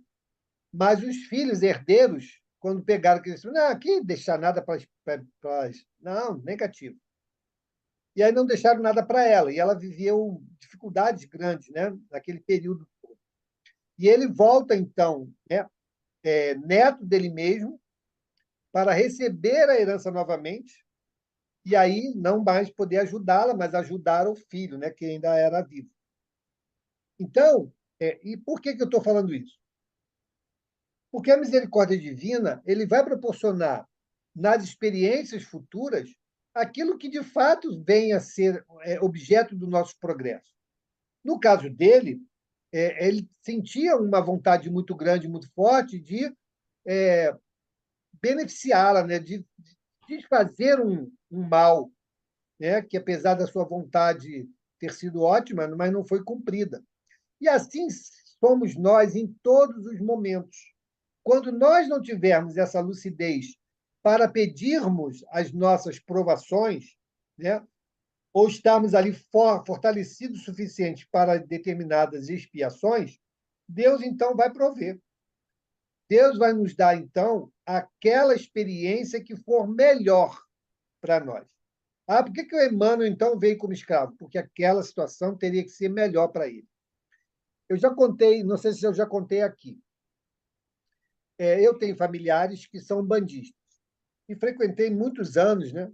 mas os filhos herdeiros, quando pegaram aquele não, aqui deixar nada para não, negativo. E aí não deixaram nada para ela, e ela viveu dificuldades grandes, né, naquele período. E ele volta, então, né, neto dele mesmo, para receber a herança novamente, e aí não mais poder ajudá-la, mas ajudar o filho, né, que ainda era vivo. Então, e por que eu estou falando isso? Porque a misericórdia divina ele vai proporcionar nas experiências futuras aquilo que de fato vem a ser objeto do nosso progresso. No caso dele, ele sentia uma vontade muito grande, muito forte de beneficiá-la, né, de desfazer um mal, né, que apesar da sua vontade ter sido ótima, mas não foi cumprida. E assim somos nós em todos os momentos. Quando nós não tivermos essa lucidez para pedirmos as nossas provações, né, ou estarmos ali fortalecidos o suficiente para determinadas expiações, Deus então vai prover. Deus vai nos dar, então, aquela experiência que for melhor para nós. Por que o Emmanuel, então, veio como escravo? Porque aquela situação teria que ser melhor para ele. Eu já contei, não sei se eu já contei aqui. Eu tenho familiares que são bandistas. E frequentei muitos anos, né,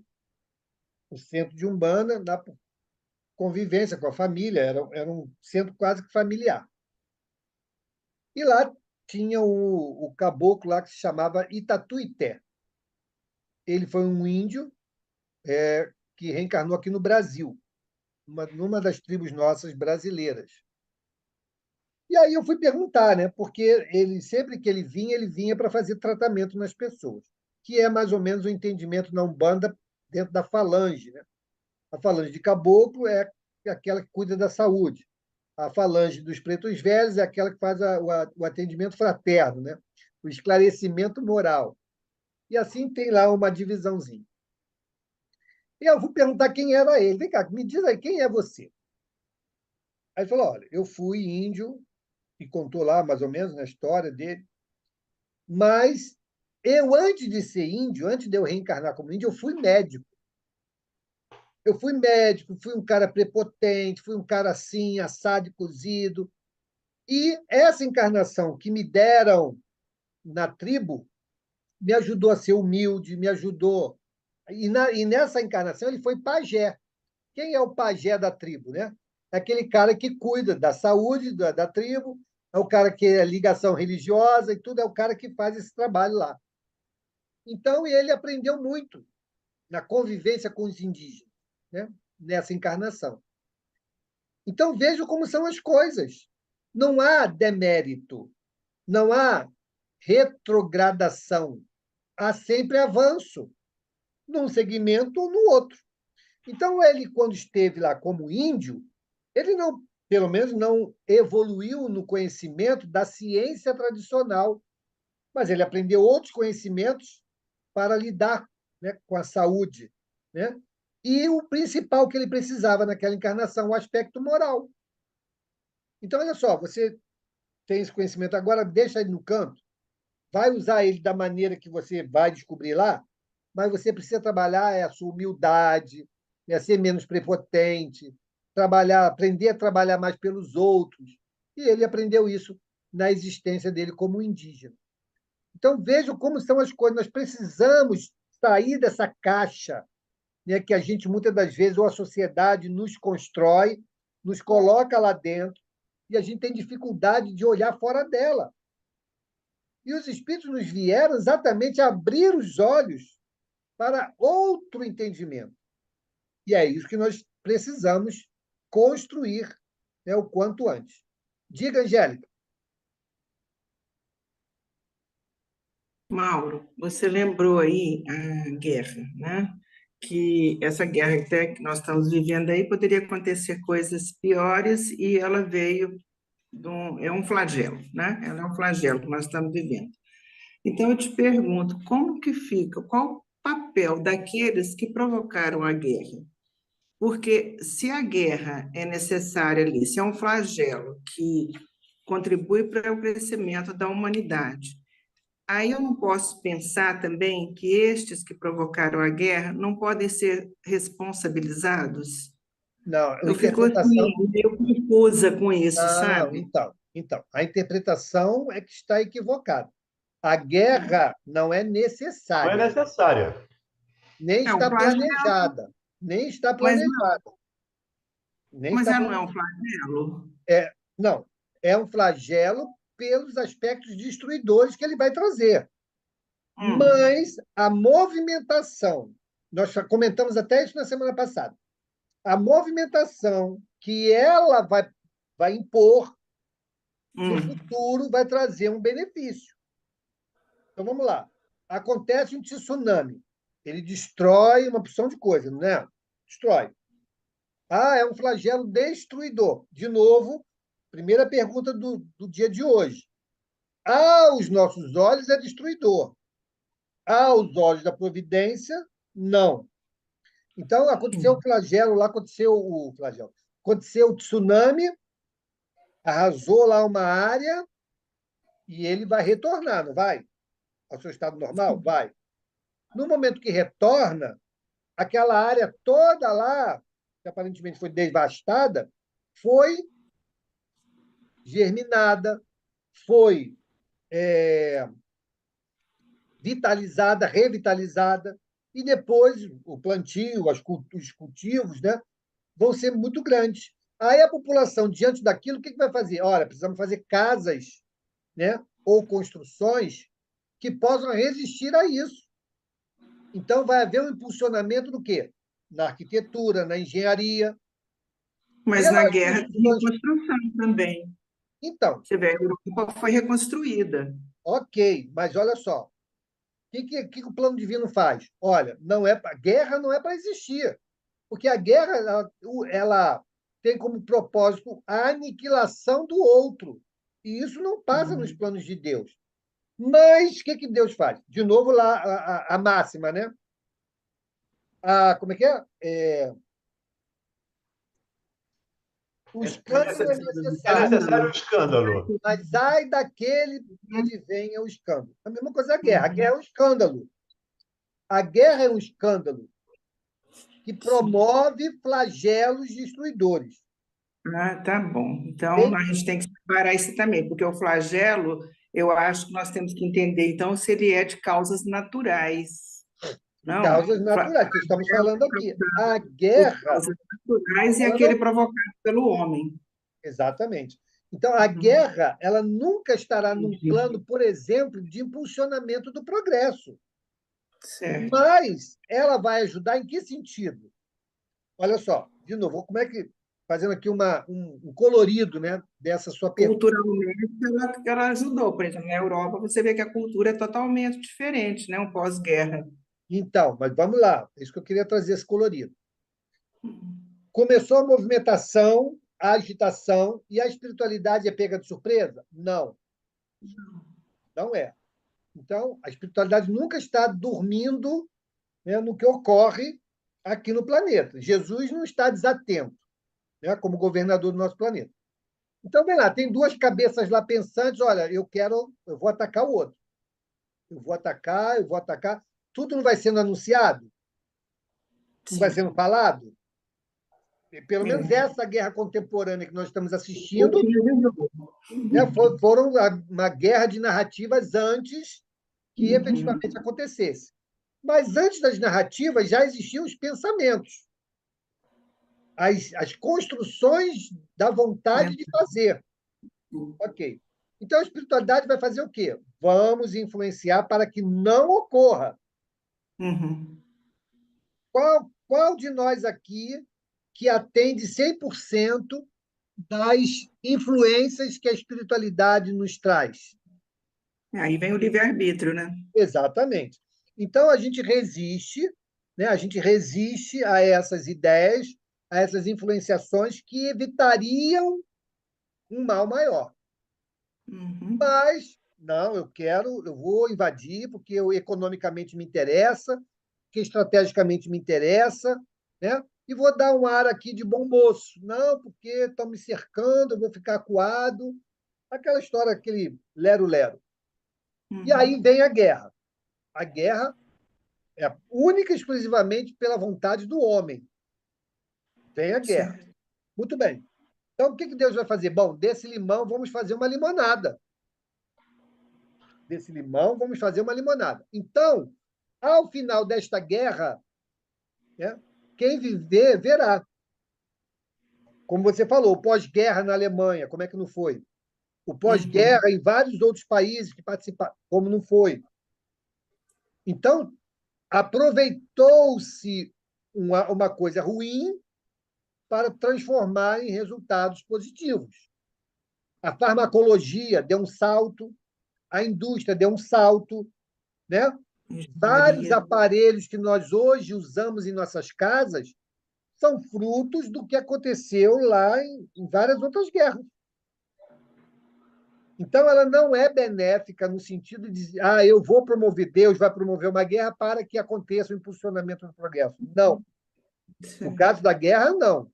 o centro de Umbanda, na convivência com a família, era um centro quase que familiar. E lá tinha o caboclo lá que se chamava Itatuité. Ele foi um índio que reencarnou aqui no Brasil, numa das tribos nossas brasileiras. E aí eu fui perguntar, né? Porque ele sempre que ele vinha para fazer tratamento nas pessoas, que é mais ou menos o entendimento na Umbanda dentro da falange, né? A falange de caboclo é aquela que cuida da saúde. A falange dos pretos velhos é aquela que faz o atendimento fraterno, né? O esclarecimento moral. E assim tem lá uma divisãozinha. E eu fui perguntar quem era ele. Vem cá, me diz aí, quem é você? Aí ele falou, olha, eu fui índio, e contou lá mais ou menos na história dele, mas eu, antes de ser índio, antes de eu reencarnar como índio, eu fui médico. Eu fui médico, fui um cara prepotente, fui um cara assim, assado e cozido. E essa encarnação que me deram na tribo me ajudou a ser humilde, me ajudou. E nessa encarnação ele foi pajé. Quem é o pajé da tribo, né? É aquele cara que cuida da saúde da tribo é o cara que é ligação religiosa e tudo, é o cara que faz esse trabalho lá. Então, ele aprendeu muito na convivência com os indígenas, né? Nessa encarnação. Então, veja como são as coisas. Não há demérito, não há retrogradação, há sempre avanço, num segmento ou no outro. Então, ele, quando esteve lá como índio, ele não, pelo menos, não evoluiu no conhecimento da ciência tradicional, mas ele aprendeu outros conhecimentos para lidar, né, com a saúde, né? E o principal que ele precisava naquela encarnação, o aspecto moral. Então, olha só, você tem esse conhecimento agora, deixa ele no canto, vai usar ele da maneira que você vai descobrir lá, mas você precisa trabalhar a sua humildade, ser menos prepotente, aprender a trabalhar mais pelos outros. E ele aprendeu isso na existência dele como indígena. Então, vejam como são as coisas. Nós precisamos sair dessa caixa, né, que a gente, muitas das vezes, ou a sociedade nos constrói, nos coloca lá dentro, e a gente tem dificuldade de olhar fora dela. E os espíritos nos vieram exatamente abrir os olhos para outro entendimento. E é isso que nós precisamos construir, né, o quanto antes. Diga, Angélica. Mauro, você lembrou aí a guerra, né? Que essa guerra até que nós estamos vivendo aí poderia acontecer coisas piores e ela veio é um flagelo, né? Ela é um flagelo que nós estamos vivendo. Então eu te pergunto, como que fica, qual o papel daqueles que provocaram a guerra? Porque se a guerra é necessária ali, se é um flagelo que contribui para o crescimento da humanidade, aí eu não posso pensar também que estes que provocaram a guerra não podem ser responsabilizados? Não, a Eu fico assim, interpretação. meio confusa com isso, Não, sabe? então, a interpretação é que está equivocada. A guerra não é Não é necessária, necessária. nem É um está flagelo, planejada, nem está mas planejada, nem mas está ela não é um planejada. flagelo? Não, é um flagelo pelos aspectos destruidores que ele vai trazer. Mas a movimentação, nós já comentamos até isso na semana passada, a movimentação que ela vai impor no futuro vai trazer um benefício. Então, vamos lá. Acontece um tsunami. Ele destrói uma porção de coisas, não é? Destrói. Ah, é um flagelo destruidor. De novo, primeira pergunta do dia de hoje. Aos nossos olhos é destruidor. Aos olhos da providência, não. Então, aconteceu o flagelo, lá aconteceu o flagelo. Aconteceu o tsunami, arrasou lá uma área e ele vai retornar, não vai? Ao seu estado normal? Vai. No momento que retorna, aquela área toda lá, que aparentemente foi devastada, foi germinada, foi vitalizada, revitalizada, e depois o plantio, os cultivos, né, vão ser muito grandes. Aí a população, diante daquilo, o que vai fazer? Olha, precisamos fazer casas, né, ou construções que possam resistir a isso. Então, vai haver um impulsionamento do quê? Na arquitetura, na engenharia. Mas na guerra tem reconstrução também. Então, você vê, a Europa foi reconstruída. Ok, mas olha só. O que o plano divino faz? Olha, a guerra não é para existir, porque a guerra ela tem como propósito a aniquilação do outro, e isso não passa nos planos de Deus. Mas o que Deus faz? De novo, lá a máxima, né? Como é que é? O escândalo é necessário. É necessário o escândalo. Mas ai daquele que advenha o escândalo. A mesma coisa é a guerra. A guerra é um escândalo. A guerra é um escândalo que promove flagelos destruidores. Ah, tá bom. Então, a gente tem que separar isso também, porque o flagelo, eu acho que nós temos que entender, então, se ele é de causas naturais. Não, causas naturais, que estamos falando aqui. A guerra... causas naturais e aquele provocado pelo homem. Exatamente. Então, a guerra ela nunca estará num plano, por exemplo, de impulsionamento do progresso. Certo. Mas ela vai ajudar em que sentido? Olha só, de novo, como é que fazendo aqui um colorido, né, dessa sua pergunta. Culturalmente, ela ajudou. Por exemplo, na Europa, você vê que a cultura é totalmente diferente, né? Um pós-guerra. Então, mas vamos lá, é isso que eu queria trazer esse colorido. Começou a movimentação, a agitação, e a espiritualidade é pega de surpresa? Não, não é. Então, a espiritualidade nunca está dormindo, né, no que ocorre aqui no planeta. Jesus não está desatento, né, como governador do nosso planeta. Então, vem lá, tem duas cabeças lá pensantes, olha, eu vou atacar o outro. Eu vou atacar. Tudo não vai sendo anunciado? Não vai sendo falado? Pelo menos essa guerra contemporânea que nós estamos assistindo, né, foram uma guerra de narrativas antes que efetivamente acontecesse. Mas antes das narrativas já existiam os pensamentos, as construções da vontade de fazer. Ok. Então, a espiritualidade vai fazer o quê? Vamos influenciar para que não ocorra. Qual de nós aqui que atende 100% das influências que a espiritualidade nos traz? Aí vem o livre-arbítrio, né? Exatamente. Então, a gente resiste, né? A gente resiste a essas ideias, a essas influenciações que evitariam um mal maior. Mas, não, eu vou invadir porque economicamente me interessa, porque estrategicamente me interessa, né? E vou dar um ar aqui de bom moço. Não, porque estão me cercando, eu vou ficar acuado. Aquela história, aquele lero-lero. E aí vem a guerra. A guerra é única e exclusivamente pela vontade do homem. Vem a guerra. Certo. Muito bem. Então, o que Deus vai fazer? Bom, desse limão vamos fazer uma limonada. Desse limão vamos fazer uma limonada. Então, ao final desta guerra, né, quem viver, verá. Como você falou, o pós-guerra na Alemanha, como é que não foi? O pós-guerra em vários outros países que participaram, como não foi? Então, aproveitou-se uma coisa ruim para transformar em resultados positivos. A farmacologia deu um salto, a indústria deu um salto, né? Vários aparelhos que nós hoje usamos em nossas casas são frutos do que aconteceu lá em várias outras guerras. Então, ela não é benéfica no sentido de eu vou promover, Deus vai promover uma guerra para que aconteça o impulsionamento do progresso. Não. No caso da guerra, não.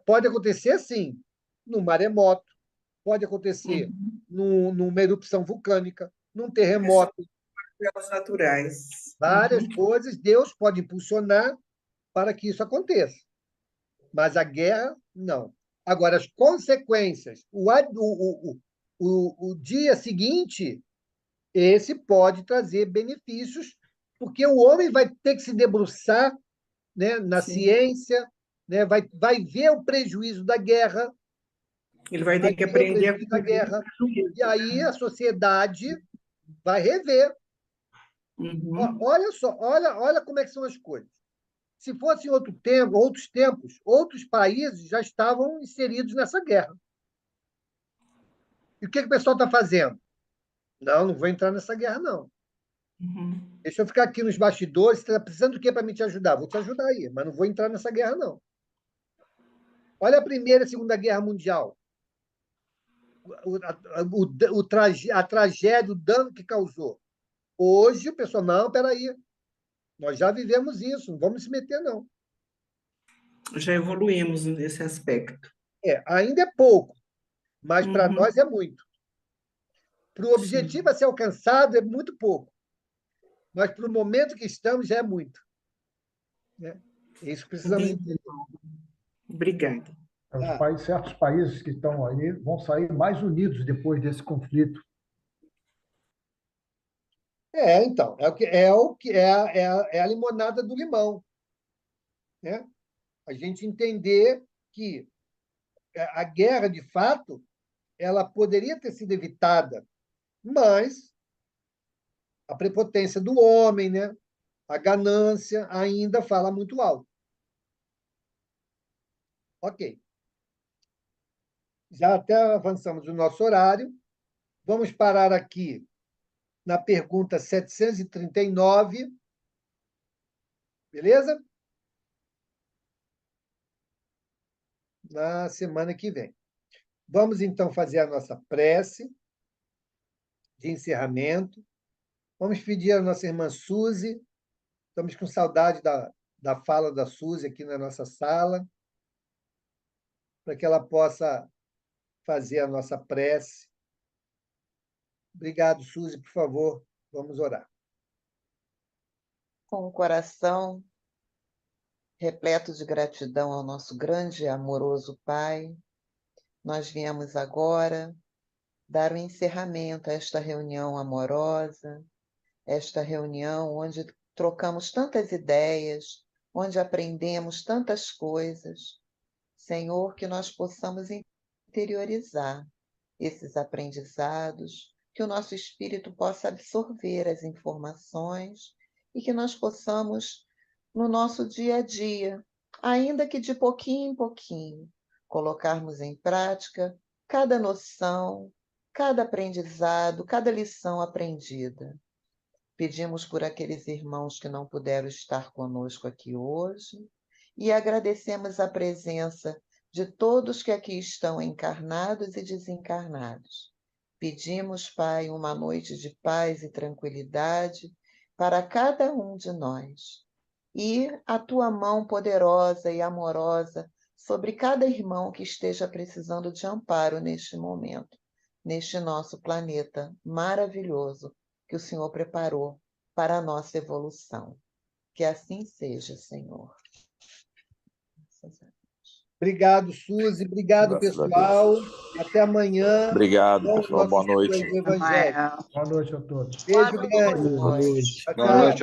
Pode acontecer, sim, num maremoto, pode acontecer numa erupção vulcânica, num terremoto. Pelas naturais. Várias coisas Deus pode impulsionar para que isso aconteça. Mas a guerra, não. Agora, as consequências, o dia seguinte, esse pode trazer benefícios, porque o homem vai ter que se debruçar, né, na ciência, né, vai ver o prejuízo da guerra. Ele vai ter que aprender a da guerra. E aí a sociedade vai rever. Olha só, olha como é que são as coisas. Se fosse em outros tempos, outros países já estavam inseridos nessa guerra. E o que o pessoal está fazendo? Não vou entrar nessa guerra, não. Deixa eu ficar aqui nos bastidores. Você está precisando do quê para me te ajudar? Vou te ajudar aí, mas não vou entrar nessa guerra, não. Olha a Primeira e a Segunda Guerra Mundial. A tragédia, o dano que causou. Hoje, o pessoal, não, espera aí. Nós já vivemos isso, não vamos se meter, não. Já evoluímos nesse aspecto. Ainda é pouco, mas para nós é muito. Para o objetivo a ser alcançado é muito pouco, mas para o momento que estamos já é muito. É isso que precisamos entender. Obrigada. Certos países que estão aí vão sair mais unidos depois desse conflito. Então, é a limonada do limão, né? A gente entender que a guerra, de fato, ela poderia ter sido evitada, mas a prepotência do homem, né? A ganância ainda fala muito alto. Ok. Já até avançamos o nosso horário. Vamos parar aqui na pergunta 739. Beleza? Na semana que vem. Vamos, então, fazer a nossa prece de encerramento. Vamos pedir à nossa irmã Suzy. Estamos com saudade da fala da Suzy aqui na nossa sala, para que ela possa fazer a nossa prece. Obrigado, Suzy, por favor, vamos orar. Com o coração repleto de gratidão ao nosso grande e amoroso Pai, nós viemos agora dar o encerramento a esta reunião amorosa, esta reunião onde trocamos tantas ideias, onde aprendemos tantas coisas. Senhor, que nós possamos interiorizar esses aprendizados, que o nosso espírito possa absorver as informações e que nós possamos, no nosso dia a dia, ainda que de pouquinho em pouquinho, colocarmos em prática cada noção, cada aprendizado, cada lição aprendida. Pedimos por aqueles irmãos que não puderam estar conosco aqui hoje e agradecemos a presença de todos que aqui estão encarnados e desencarnados. Pedimos, Pai, uma noite de paz e tranquilidade para cada um de nós. E a tua mão poderosa e amorosa sobre cada irmão que esteja precisando de amparo neste momento, neste nosso planeta maravilhoso que o Senhor preparou para a nossa evolução. Que assim seja, Senhor. Obrigado, Suzy. Obrigado, pessoal. Até amanhã. Obrigado, pessoal. Boa noite. Evangelho. Boa noite a todos. Beijo grande. Boa noite. Tchau, Boa noite tchau. a